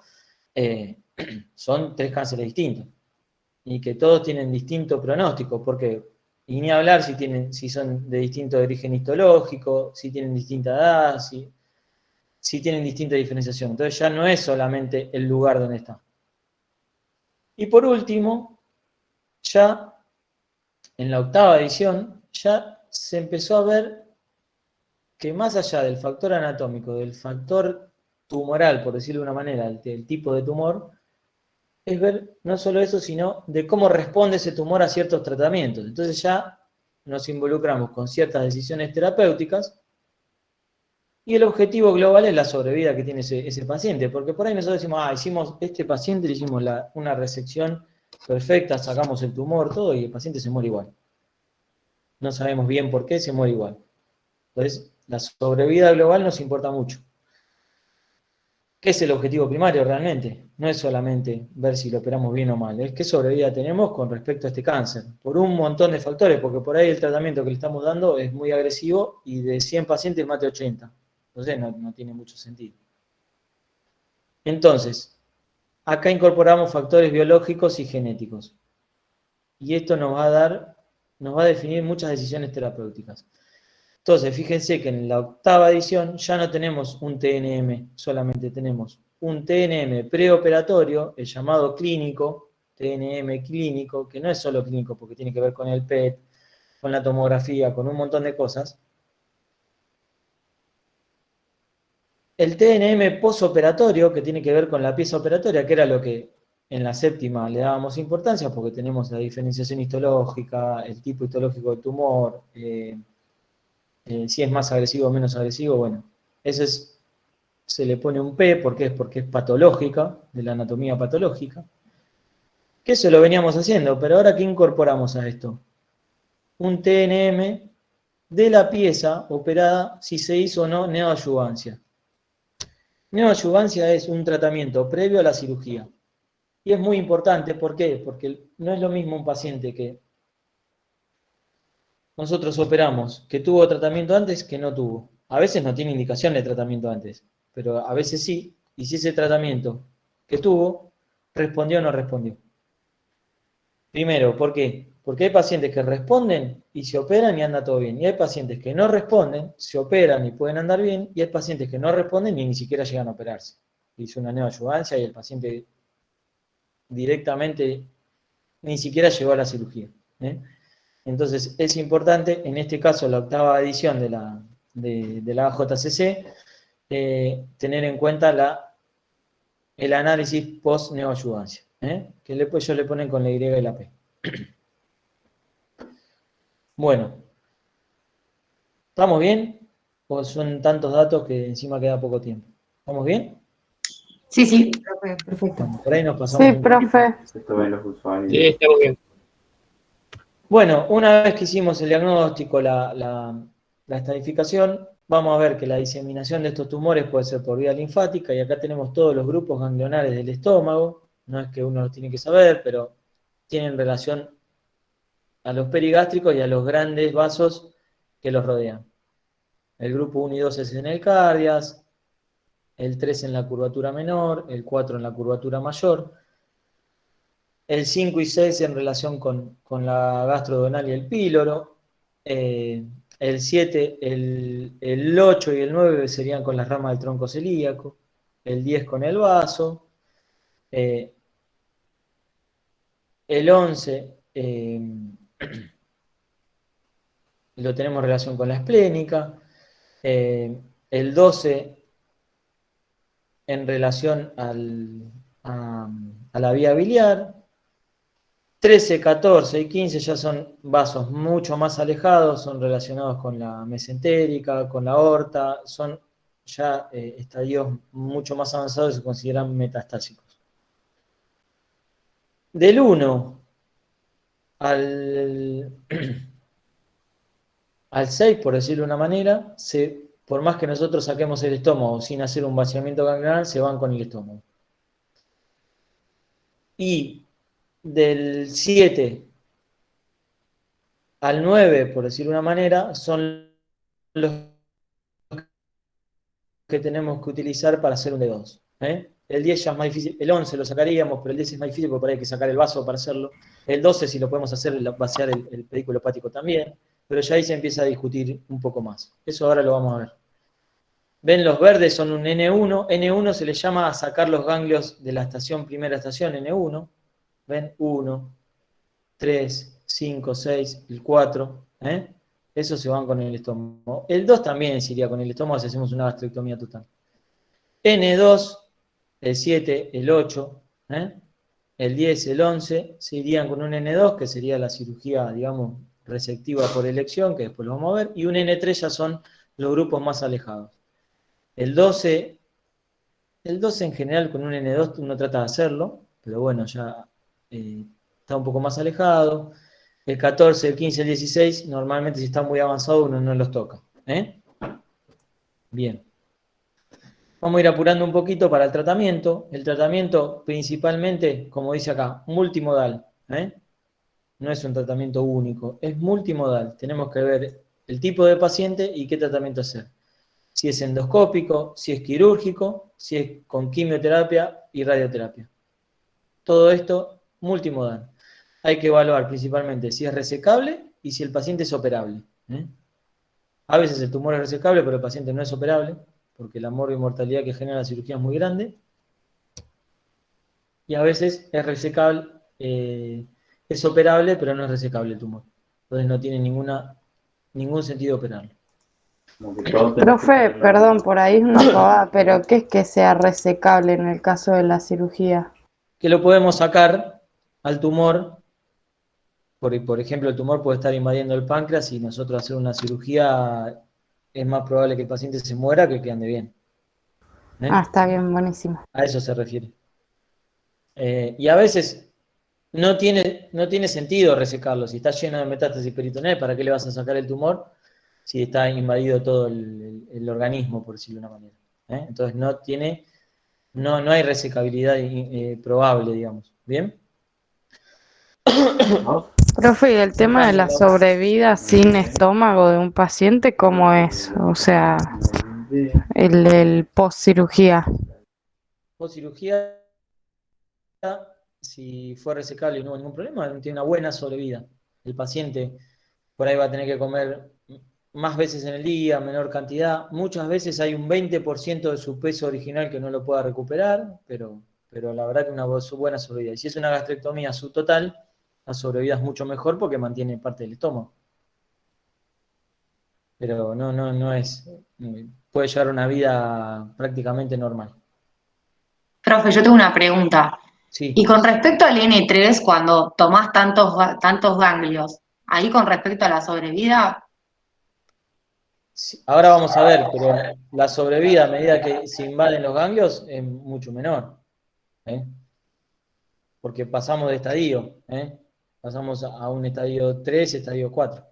son 3 cánceres distintos y que todos tienen distinto pronóstico, porque y ni hablar si son de distinto origen histológico, si tienen distinta edad, si tienen distinta diferenciación. Entonces ya no es solamente el lugar donde está. Y por último, ya en la 8ª edición, ya se empezó a ver que más allá del factor anatómico, del factor tumoral, por decirlo de una manera, del tipo de tumor, es ver no solo eso, sino de cómo responde ese tumor a ciertos tratamientos. Entonces ya nos involucramos con ciertas decisiones terapéuticas y el objetivo global es la sobrevida que tiene ese paciente, porque por ahí nosotros decimos, hicimos este paciente, le hicimos una resección perfecta, sacamos el tumor, todo, y el paciente se muere igual. No sabemos bien por qué, se muere igual. Entonces, la sobrevida global nos importa mucho. ¿Qué es el objetivo primario realmente? No es solamente ver si lo operamos bien o mal, es qué sobrevida tenemos con respecto a este cáncer, por un montón de factores, porque por ahí el tratamiento que le estamos dando es muy agresivo y de 100 pacientes mate 80. Entonces no tiene mucho sentido. Entonces, acá incorporamos factores biológicos y genéticos. Y esto nos va a definir muchas decisiones terapéuticas. Entonces, fíjense que en la octava edición ya no tenemos un TNM, solamente tenemos un TNM preoperatorio, el llamado clínico, TNM clínico, que no es solo clínico porque tiene que ver con el PET, con la tomografía, con un montón de cosas. El TNM posoperatorio, que tiene que ver con la pieza operatoria, que era lo que en la séptima le dábamos importancia, porque tenemos la diferenciación histológica, el tipo histológico del tumor, si es más agresivo o menos agresivo, bueno, ese se le pone un P porque es patológica, de la anatomía patológica, que eso lo veníamos haciendo, pero ahora ¿qué incorporamos a esto? Un TNM de la pieza operada si se hizo o no neoadyuvancia. Neoadyuvancia es un tratamiento previo a la cirugía. Y es muy importante, ¿por qué? Porque no es lo mismo un paciente que nosotros operamos, que tuvo tratamiento antes, que no tuvo. A veces no tiene indicación de tratamiento antes, pero a veces sí, y si ese tratamiento que tuvo, respondió o no respondió. Primero, ¿por qué? Porque hay pacientes que responden y se operan y anda todo bien. Y hay pacientes que no responden, se operan y pueden andar bien. Y hay pacientes que no responden y ni siquiera llegan a operarse. Hizo una neoadyuvancia y el paciente directamente ni siquiera llegó a la cirugía. ¿Eh? Entonces es importante, en este caso la octava edición de la AJCC, tener en cuenta el análisis post-neoadyuvancia, que ellos le ponen con la Y y la P. Bueno, ¿estamos bien? ¿O son tantos datos que encima queda poco tiempo? ¿Estamos bien? Sí, sí, profe, perfecto. Bueno, por ahí nos pasamos Sí, un poquito. profe. Esto ven los usuarios. Sí, está muy bien. Bueno, una vez que hicimos el diagnóstico, la estadificación, vamos a ver que la diseminación de estos tumores puede ser por vía linfática, y acá tenemos todos los grupos ganglionares del estómago, no es que uno los tiene que saber, pero tienen relación a los perigástricos y a los grandes vasos que los rodean. El grupo 1 y 2 es en el cardias, el 3 en la curvatura menor, el 4 en la curvatura mayor, el 5 y 6 en relación con la gastrodenal y el píloro, el 7, el 8 y el 9 serían con las ramas del tronco celíaco, el 10 con el vaso, el 11 lo tenemos en relación con la esplénica, el 12 en relación a la vía biliar, 13, 14 y 15 ya son vasos mucho más alejados, son relacionados con la mesentérica, con la aorta, son ya estadios mucho más avanzados y se consideran metastásicos. Del 1 al, al 6, por decirlo de una manera, por más que nosotros saquemos el estómago sin hacer un vaciamiento ganglionar, se van con el estómago. Y del 7 al 9, por decirlo de una manera, son los que tenemos que utilizar para hacer un D2. El 10 ya es más difícil, el 11 lo sacaríamos, pero el 10 es más difícil porque por ahí hay que sacar el vaso para hacerlo. El 12, si lo podemos hacer, vaciar el pedículo hepático también, pero ya ahí se empieza a discutir un poco más. Eso ahora lo vamos a ver. Ven, los verdes son un N1. N1 se le llama a sacar los ganglios de la primera estación, N1. Ven, 1, 3, 5, 6, el 4. Esos se van con el estómago. El 2 también se iría con el estómago si hacemos una gastrectomía total. N2, el 7, el 8, el 10, el 11, se irían con un N2, que sería la cirugía, digamos, resectiva por elección, que después lo vamos a ver, y un N3 ya son los grupos más alejados. El 12 en general con un N2 uno trata de hacerlo, pero bueno, ya está un poco más alejado. El 14, el 15, el 16, normalmente si está muy avanzado uno no los toca. Bien. Vamos a ir apurando un poquito para el tratamiento. El tratamiento principalmente, como dice acá, multimodal. No es un tratamiento único, es multimodal. Tenemos que ver el tipo de paciente y qué tratamiento hacer. Si es endoscópico, si es quirúrgico, si es con quimioterapia y radioterapia. Todo esto multimodal. Hay que evaluar principalmente si es resecable y si el paciente es operable. A veces el tumor es resecable, pero el paciente no es operable, porque la mortalidad que genera la cirugía es muy grande. Y a veces es resecable, es operable, pero no es resecable el tumor. Entonces no tiene ningún sentido operarlo. Profe, perdón, por ahí es una pavada, pero ¿qué es que sea resecable en el caso de la cirugía? Que lo podemos sacar al tumor. Por ejemplo, el tumor puede estar invadiendo el páncreas y nosotros hacer una cirugía es más probable que el paciente se muera que ande bien. Ah, está bien, buenísimo. A eso se refiere. Y a veces no tiene sentido resecarlo. Si está lleno de metástasis peritoneal, ¿para qué le vas a sacar el tumor si está invadido todo el organismo, por decirlo de una manera? Entonces no hay resecabilidad probable, digamos. ¿Bien? Profe, ¿y el tema de la sobrevida sin estómago de un paciente, cómo es? O sea, el post cirugía. Post cirugía, si fue resecable y no hubo ningún problema, tiene una buena sobrevida. El paciente por ahí va a tener que comer más veces en el día, menor cantidad. Muchas veces hay un 20% de su peso original que no lo pueda recuperar, pero la verdad que una buena sobrevida. Y si es una gastrectomía subtotal, la sobrevida es mucho mejor porque mantiene parte del estómago. Pero no es, puede llevar una vida prácticamente normal. Profe, yo tengo una pregunta. Sí. Y con respecto al N3, cuando tomás tantos ganglios, ahí con respecto a la sobrevida, Sí, ahora vamos a ver, pero la sobrevida a medida que se invaden los ganglios es mucho menor. Porque pasamos de estadio. Pasamos a un estadio 3, estadio 4.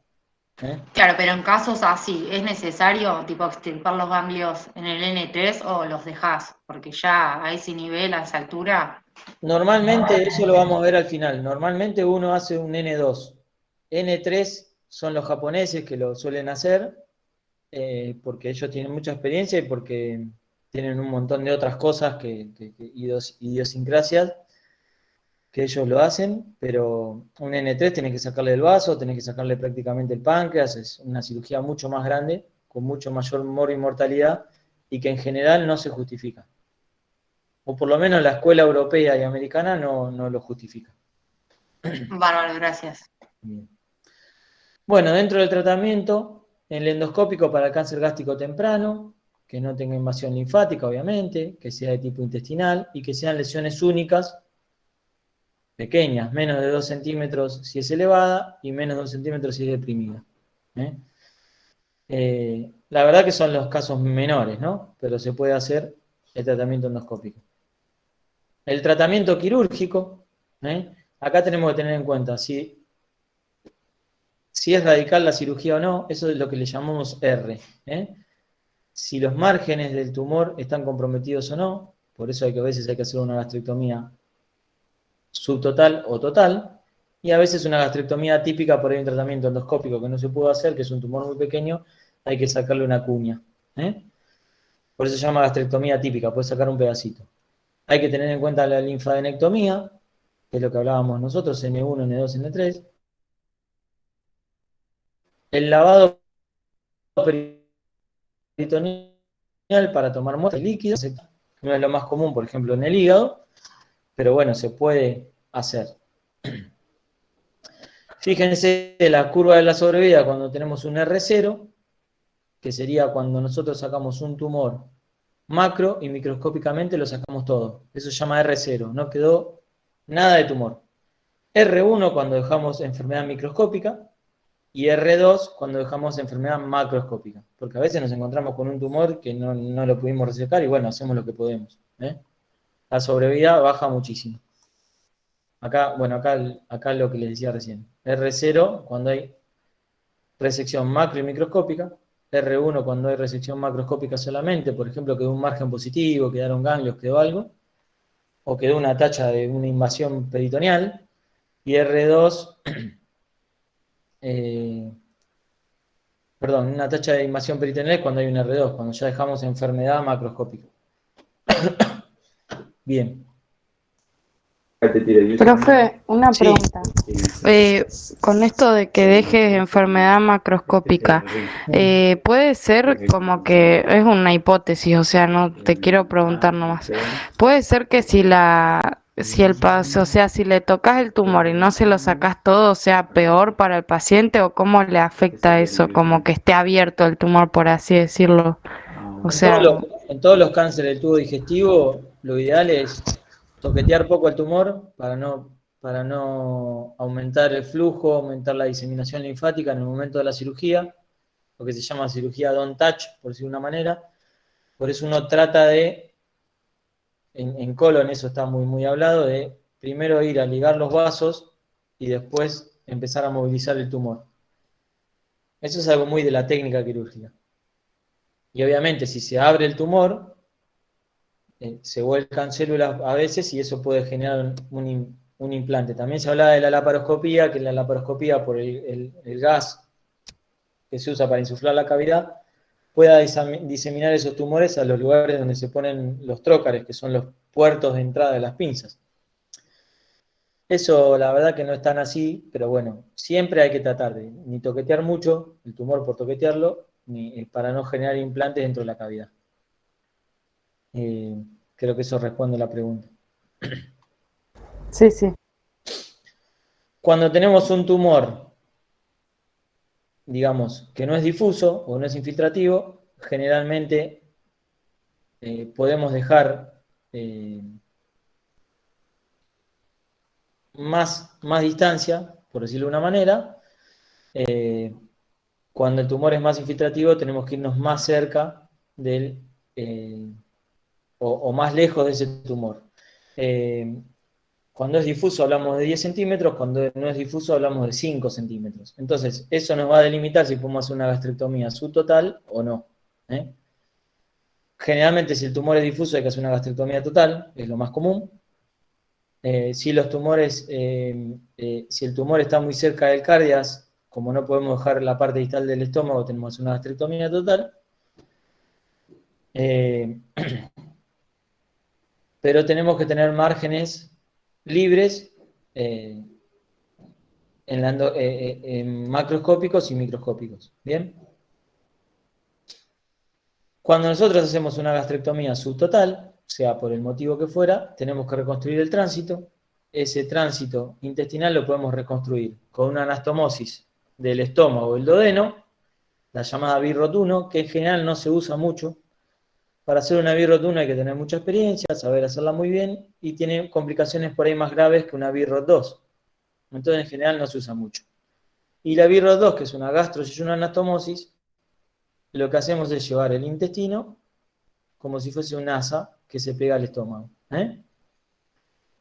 claro, pero en casos así, ¿es necesario tipo extirpar los ganglios en el N3 o los dejás? Porque ya a ese nivel, a esa altura, Normalmente, eso lo vamos a ver al final, normalmente uno hace un N2. N3 son los japoneses que lo suelen hacer, porque ellos tienen mucha experiencia y porque tienen un montón de otras cosas, idiosincrasias, que ellos lo hacen, pero un N3 tenés que sacarle el vaso, tenés que sacarle prácticamente el páncreas, es una cirugía mucho más grande, con mucho mayor mortalidad y que en general no se justifica. O por lo menos la escuela europea y americana no lo justifica. bárbaro, gracias. Bien. Bueno, dentro del tratamiento, el endoscópico para el cáncer gástrico temprano, que no tenga invasión linfática, obviamente, que sea de tipo intestinal y que sean lesiones únicas, pequeñas, menos de 2 centímetros si es elevada y menos de 2 centímetros si es deprimida. La verdad que son los casos menores, ¿no? Pero se puede hacer el tratamiento endoscópico. El tratamiento quirúrgico, acá tenemos que tener en cuenta si es radical la cirugía o no, eso es lo que le llamamos R. Si los márgenes del tumor están comprometidos o no, por eso a veces hay que hacer una gastrectomía subtotal o total, y a veces una gastrectomía típica por ahí un tratamiento endoscópico que no se puede hacer, que es un tumor muy pequeño, hay que sacarle una cuña. Por eso se llama gastrectomía típica, puede sacar un pedacito. Hay que tener en cuenta la linfadenectomía, que es lo que hablábamos nosotros, N1, N2, N3. El lavado peritoneal para tomar muestras líquidas, no es lo más común, por ejemplo, en el hígado, pero bueno, se puede hacer. Fíjense la curva de la sobrevida cuando tenemos un R0, que sería cuando nosotros sacamos un tumor macro y microscópicamente lo sacamos todo. Eso se llama R0, no quedó nada de tumor. R1 cuando dejamos enfermedad microscópica y R2 cuando dejamos enfermedad macroscópica. Porque a veces nos encontramos con un tumor que no lo pudimos resecar y bueno, hacemos lo que podemos. La sobrevida baja muchísimo. Acá, bueno, acá lo que les decía recién. R0 cuando hay resección macro y microscópica. R1 cuando hay resección macroscópica solamente, por ejemplo, quedó un margen positivo, quedaron ganglios, quedó algo, o quedó una tacha de una invasión peritoneal. Y R2, perdón, una tacha de invasión peritoneal es cuando hay un R2, cuando ya dejamos enfermedad macroscópica. Bien. Profe, una Sí. pregunta. Con esto de que dejes enfermedad macroscópica, puede ser como que es una hipótesis, o sea, no te quiero preguntar nomás. Puede ser que o sea, si le tocas el tumor y no se lo sacas todo, sea peor para el paciente o cómo le afecta eso, como que esté abierto el tumor, por así decirlo. O sea, En todos los cánceres del tubo digestivo, lo ideal es toquetear poco el tumor para no aumentar el flujo, aumentar la diseminación linfática en el momento de la cirugía, lo que se llama cirugía don't touch, por decir de una manera. Por eso uno trata de, en colon eso está muy, muy hablado, de primero ir a ligar los vasos y después empezar a movilizar el tumor. Eso es algo muy de la técnica quirúrgica. Y obviamente si se abre el tumor, se vuelcan células a veces y eso puede generar un implante. También se hablaba de la laparoscopía, que la laparoscopía por el gas que se usa para insuflar la cavidad, pueda diseminar esos tumores a los lugares donde se ponen los trócares, que son los puertos de entrada de las pinzas. Eso la verdad que no es tan así, pero bueno, siempre hay que tratar de ni toquetear mucho el tumor por toquetearlo, ni para no generar implantes dentro de la cavidad. Creo que eso responde a la pregunta. sí. Cuando tenemos un tumor, digamos, que no es difuso o no es infiltrativo, generalmente podemos dejar más distancia, por decirlo de una manera. Cuando el tumor es más infiltrativo, tenemos que irnos más cerca o más lejos de ese tumor. Cuando es difuso hablamos de 10 centímetros, cuando no es difuso hablamos de 5 centímetros. Entonces, eso nos va a delimitar si podemos hacer una gastrectomía subtotal o no. Generalmente, si el tumor es difuso, hay que hacer una gastrectomía total, es lo más común. Si el tumor está muy cerca del cardias, como no podemos dejar la parte distal del estómago, tenemos que hacer una gastrectomía total. Pero tenemos que tener márgenes libres en macroscópicos y microscópicos. ¿Bien? Cuando nosotros hacemos una gastrectomía subtotal, sea por el motivo que fuera, tenemos que reconstruir el tránsito. Ese tránsito intestinal lo podemos reconstruir con una anastomosis del estómago o el duodeno, la llamada BIRROT 1, que en general no se usa mucho. Para hacer una BIRROT 1 hay que tener mucha experiencia, saber hacerla muy bien, y tiene complicaciones por ahí más graves que una BIRROT 2. Entonces en general no se usa mucho. Y la BIRROT 2, que es una gastro-yeyuno anastomosis, lo que hacemos es llevar el intestino como si fuese un asa que se pega al estómago.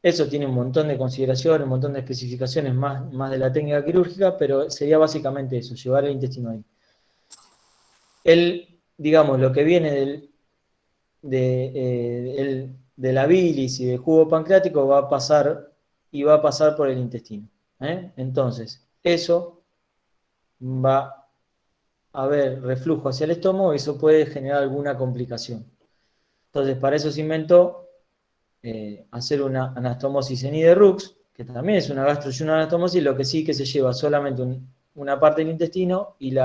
Eso tiene un montón de consideraciones, un montón de especificaciones más de la técnica quirúrgica, pero sería básicamente eso, llevar el intestino ahí. Digamos, lo que viene de la bilis y del jugo pancreático va a pasar por el intestino. Entonces, eso va a haber reflujo hacia el estómago y eso puede generar alguna complicación. Entonces, para eso se inventó hacer una anastomosis en Iderux, que también es una gastro-yeyuno anastomosis, lo que sí que se lleva solamente una parte del intestino y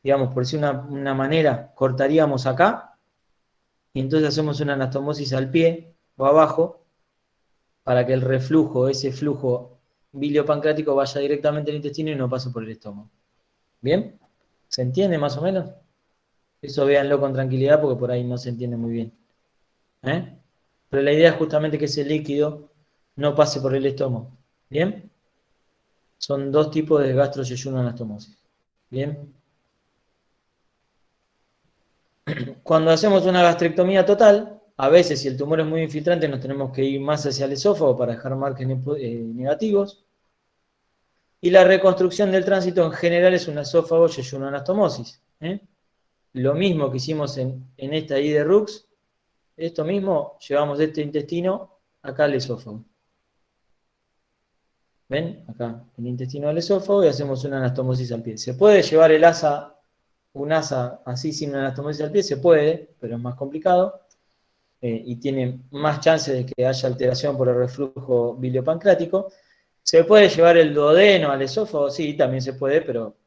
digamos, por decir una manera, cortaríamos acá y entonces hacemos una anastomosis al pie o abajo para que el reflujo, ese flujo biliopancreático vaya directamente al intestino y no pase por el estómago. ¿Bien? ¿Se entiende más o menos? Eso véanlo con tranquilidad porque por ahí no se entiende muy bien. Pero la idea es justamente que ese líquido no pase por el estómago. ¿Bien? Son dos tipos de gastro-yeyuno anastomosis. ¿Bien? Cuando hacemos una gastrectomía total, A veces, si el tumor es muy infiltrante, nos tenemos que ir más hacia el esófago para dejar márgenes negativos. Y la reconstrucción del tránsito en general es un esófago yeyunoanastomosis. Lo mismo que hicimos en esta I de Rux, esto mismo llevamos de este intestino acá al esófago. ¿Ven? Acá, el intestino del esófago, y hacemos una anastomosis al pie. ¿Se puede llevar un asa así sin una anastomosis al pie? Se puede, pero es más complicado. Y tiene más chances de que haya alteración por el reflujo biliopancreático. ¿Se puede llevar el duodeno al esófago? Sí, también se puede, pero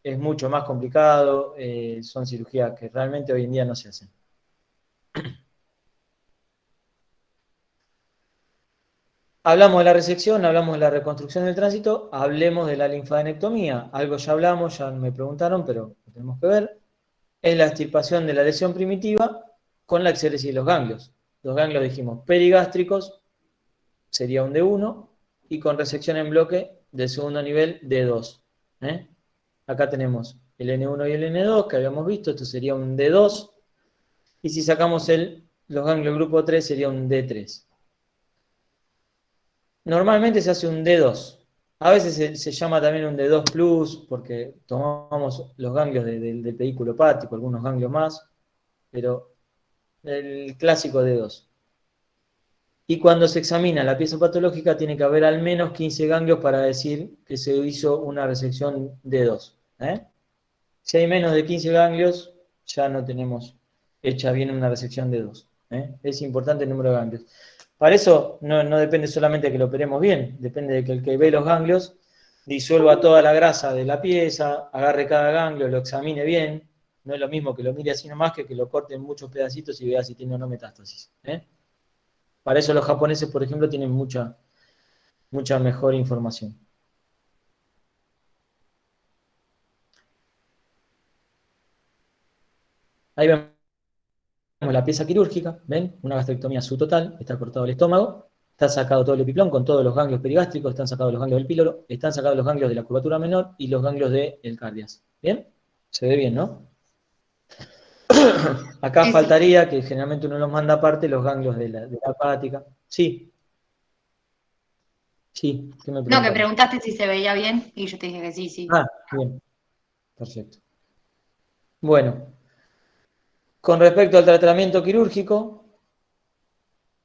es mucho más complicado. Son cirugías que realmente hoy en día no se hacen. Hablamos de la resección, hablamos de la reconstrucción del tránsito, hablemos de la linfadenectomía. Algo ya hablamos, ya me preguntaron, pero lo tenemos que ver. Es la extirpación de la lesión primitiva con la exéresis de los ganglios. Los ganglios, dijimos, perigástricos, sería un D1, y con resección en bloque del segundo nivel D2. Acá tenemos el N1 y el N2 que habíamos visto, esto sería un D2, y si sacamos los ganglios grupo 3 sería un D3. Normalmente se hace un D2. A veces se llama también un D2 plus, porque tomamos los ganglios del pedículo hepático, algunos ganglios más, pero el clásico D2. Y cuando se examina la pieza patológica, tiene que haber al menos 15 ganglios para decir que se hizo una resección D2. Si hay menos de 15 ganglios, ya no tenemos hecha bien una resección D2. Es importante el número de ganglios. Para eso no depende solamente de que lo operemos bien, depende de que el que ve los ganglios disuelva toda la grasa de la pieza, agarre cada ganglio, lo examine bien. No es lo mismo que lo mire así nomás que lo corte en muchos pedacitos y vea si tiene o no metástasis. Para eso los japoneses, por ejemplo, tienen mucha mejor información. Ahí vemos la pieza quirúrgica, ¿ven? Una gastrectomía subtotal, está cortado el estómago, está sacado todo el epiplón con todos los ganglios perigástricos, están sacados los ganglios del píloro, están sacados los ganglios de la curvatura menor y los ganglios del cardias. ¿Bien? Se ve bien, ¿no? Acá Sí, faltaría, que generalmente uno los manda aparte, los ganglios de la hepática. Sí. Sí, ¿qué me No, que preguntaron? preguntaste si se veía bien y yo te dije que sí, sí. Ah, bien. Perfecto. Bueno, con respecto al tratamiento quirúrgico,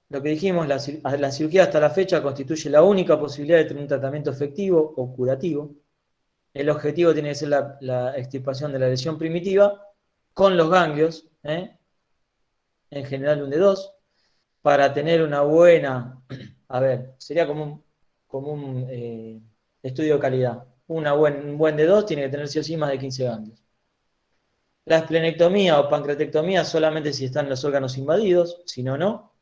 lo que dijimos, la cirugía hasta la fecha constituye la única posibilidad de tener un tratamiento efectivo o curativo. El objetivo tiene que ser la extirpación de la lesión primitiva con los ganglios, en general un D2, para tener una buena, a ver, sería como un estudio de calidad. Un buen D2 tiene que tener sí o sí más de 15 ganglios. La esplenectomía o pancreatectomía solamente si están los órganos invadidos, si no, no.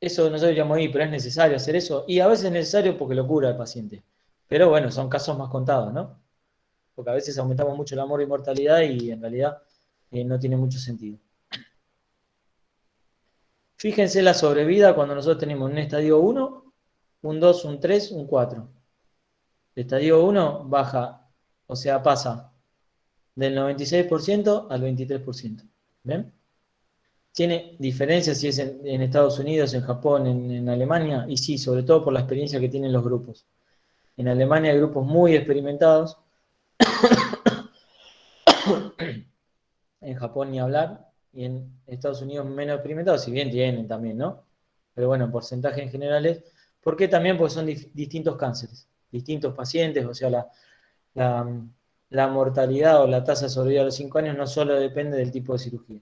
Eso nosotros diríamos ahí, pero es necesario hacer eso. Y a veces es necesario porque lo cura el paciente. Pero bueno, son casos más contados, ¿no? Porque a veces aumentamos mucho la mortalidad y en realidad no tiene mucho sentido. Fíjense la sobrevida cuando nosotros tenemos un estadio 1, un 2, un 3, un 4. El estadio 1 baja, o sea, pasa del 96% al 23%. ¿Ven? ¿Tiene diferencias si es en Estados Unidos, en Japón, en Alemania? Y sí, sobre todo por la experiencia que tienen los grupos. En Alemania hay grupos muy experimentados. En Japón ni hablar. Y en Estados Unidos menos experimentados, si bien tienen también, ¿no? Pero bueno, porcentaje en general es. ¿Por qué también? Porque son distintos cánceres, distintos pacientes, o sea, la mortalidad o la tasa de sobrevida a los 5 años no solo depende del tipo de cirugía.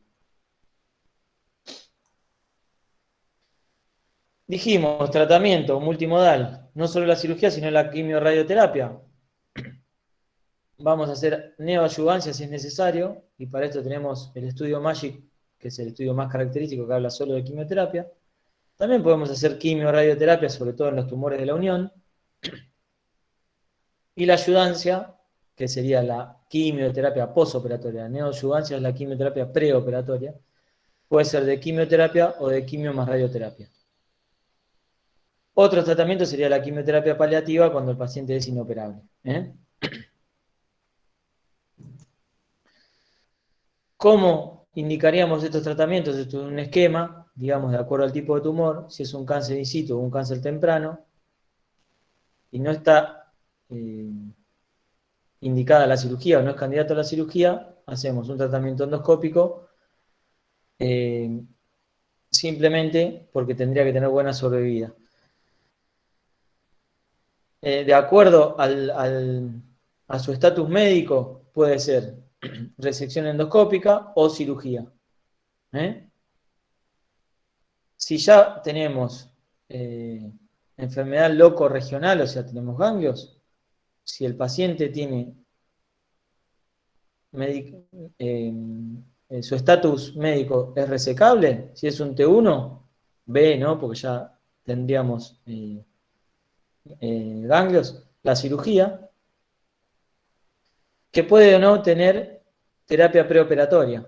Dijimos, tratamiento multimodal, no solo la cirugía, sino la quimio-radioterapia. Vamos a hacer neoadyuvancia si es necesario, y para esto tenemos el estudio MAGIC, que es el estudio más característico que habla solo de quimioterapia. También podemos hacer quimio-radioterapia, sobre todo en los tumores de la unión. Y la ayudancia, que sería la quimioterapia posoperatoria. La neoadyuvancia es la quimioterapia preoperatoria. Puede ser de quimioterapia o de quimio más radioterapia. Otro tratamiento sería la quimioterapia paliativa cuando el paciente es inoperable. ¿Cómo indicaríamos estos tratamientos, esto es un esquema, digamos, de acuerdo al tipo de tumor, si es un cáncer in situ o un cáncer temprano, y no está indicada la cirugía o no es candidato a la cirugía, hacemos un tratamiento endoscópico, simplemente porque tendría que tener buena sobrevida. De acuerdo a su estatus médico, puede ser resección endoscópica o cirugía. Si ya tenemos enfermedad locorregional, o sea, tenemos ganglios, si el paciente tiene su estatus médico es resecable, si es un T1, B, ¿no? Porque ya tendríamos ganglios, la cirugía, que puede o no tener terapia preoperatoria.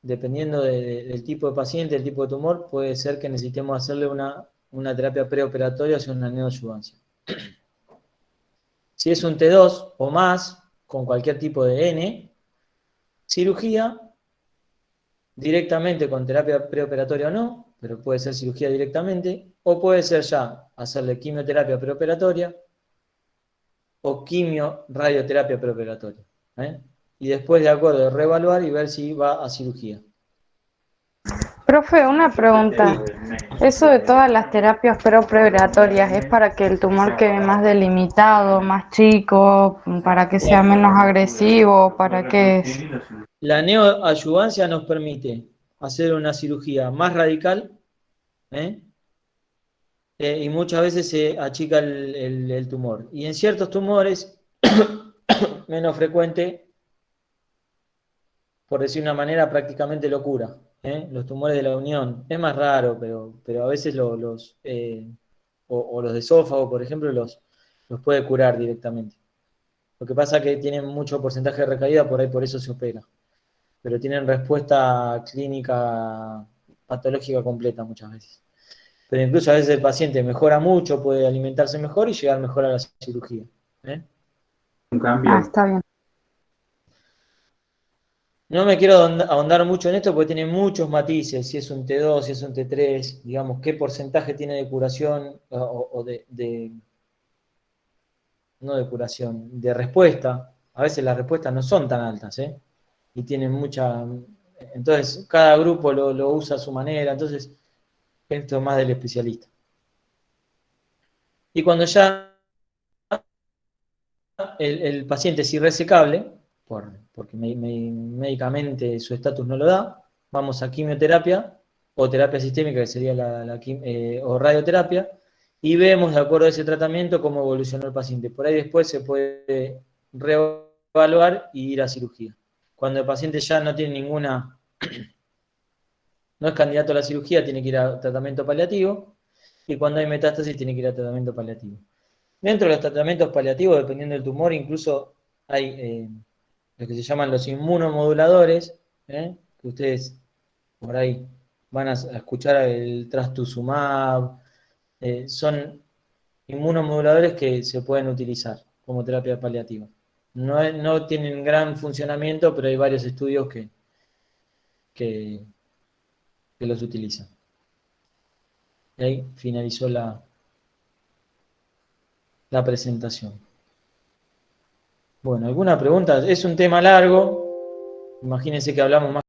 Dependiendo del tipo de paciente, el tipo de tumor, puede ser que necesitemos hacerle una terapia preoperatoria o sea, una neoadyuvancia. Si es un T2 o más, con cualquier tipo de N, cirugía, directamente con terapia preoperatoria o no, pero puede ser cirugía directamente, o puede ser ya hacerle quimioterapia preoperatoria o quimio-radioterapia preoperatoria. Y después, de acuerdo, reevaluar y ver si va a cirugía. Profe, una pregunta. Eso de todas las terapias preoperatorias es para que el tumor quede más delimitado, más chico, para que sea menos agresivo, ¿para qué es? La neoadyuvancia nos permite hacer una cirugía más radical, y muchas veces se achica el tumor. Y en ciertos tumores, menos frecuente, por decir una manera, prácticamente lo cura. Los tumores de la unión, es más raro, pero a veces o los de esófago, por ejemplo, los puede curar directamente. Lo que pasa es que tienen mucho porcentaje de recaída, por ahí por eso se opera. Pero tienen respuesta clínica patológica completa muchas veces. Pero incluso a veces el paciente mejora mucho, puede alimentarse mejor y llegar mejor a la cirugía. Un cambio. Está bien. No me quiero ahondar mucho en esto porque tiene muchos matices, si es un T2, si es un T3, digamos, qué porcentaje tiene de curación o no de curación, de respuesta. A veces las respuestas no son tan altas, y tienen mucha... Entonces, cada grupo lo usa a su manera, entonces, esto es más del especialista. Y cuando ya el paciente es irresecable, porque médicamente su estatus no lo da, vamos a quimioterapia o terapia sistémica, que sería o radioterapia, y vemos de acuerdo a ese tratamiento cómo evolucionó el paciente. Por ahí después se puede reevaluar y ir a cirugía. Cuando el paciente ya no tiene no es candidato a la cirugía, tiene que ir a tratamiento paliativo, y cuando hay metástasis tiene que ir a tratamiento paliativo. Dentro de los tratamientos paliativos, dependiendo del tumor, incluso hay lo que se llaman los inmunomoduladores, que ustedes por ahí van a escuchar el trastuzumab, son inmunomoduladores que se pueden utilizar como terapia paliativa. No tienen gran funcionamiento, pero hay varios estudios que los utilizan. Y ahí finalizó la presentación. Bueno, ¿alguna pregunta? Es un tema largo. Imagínense que hablamos más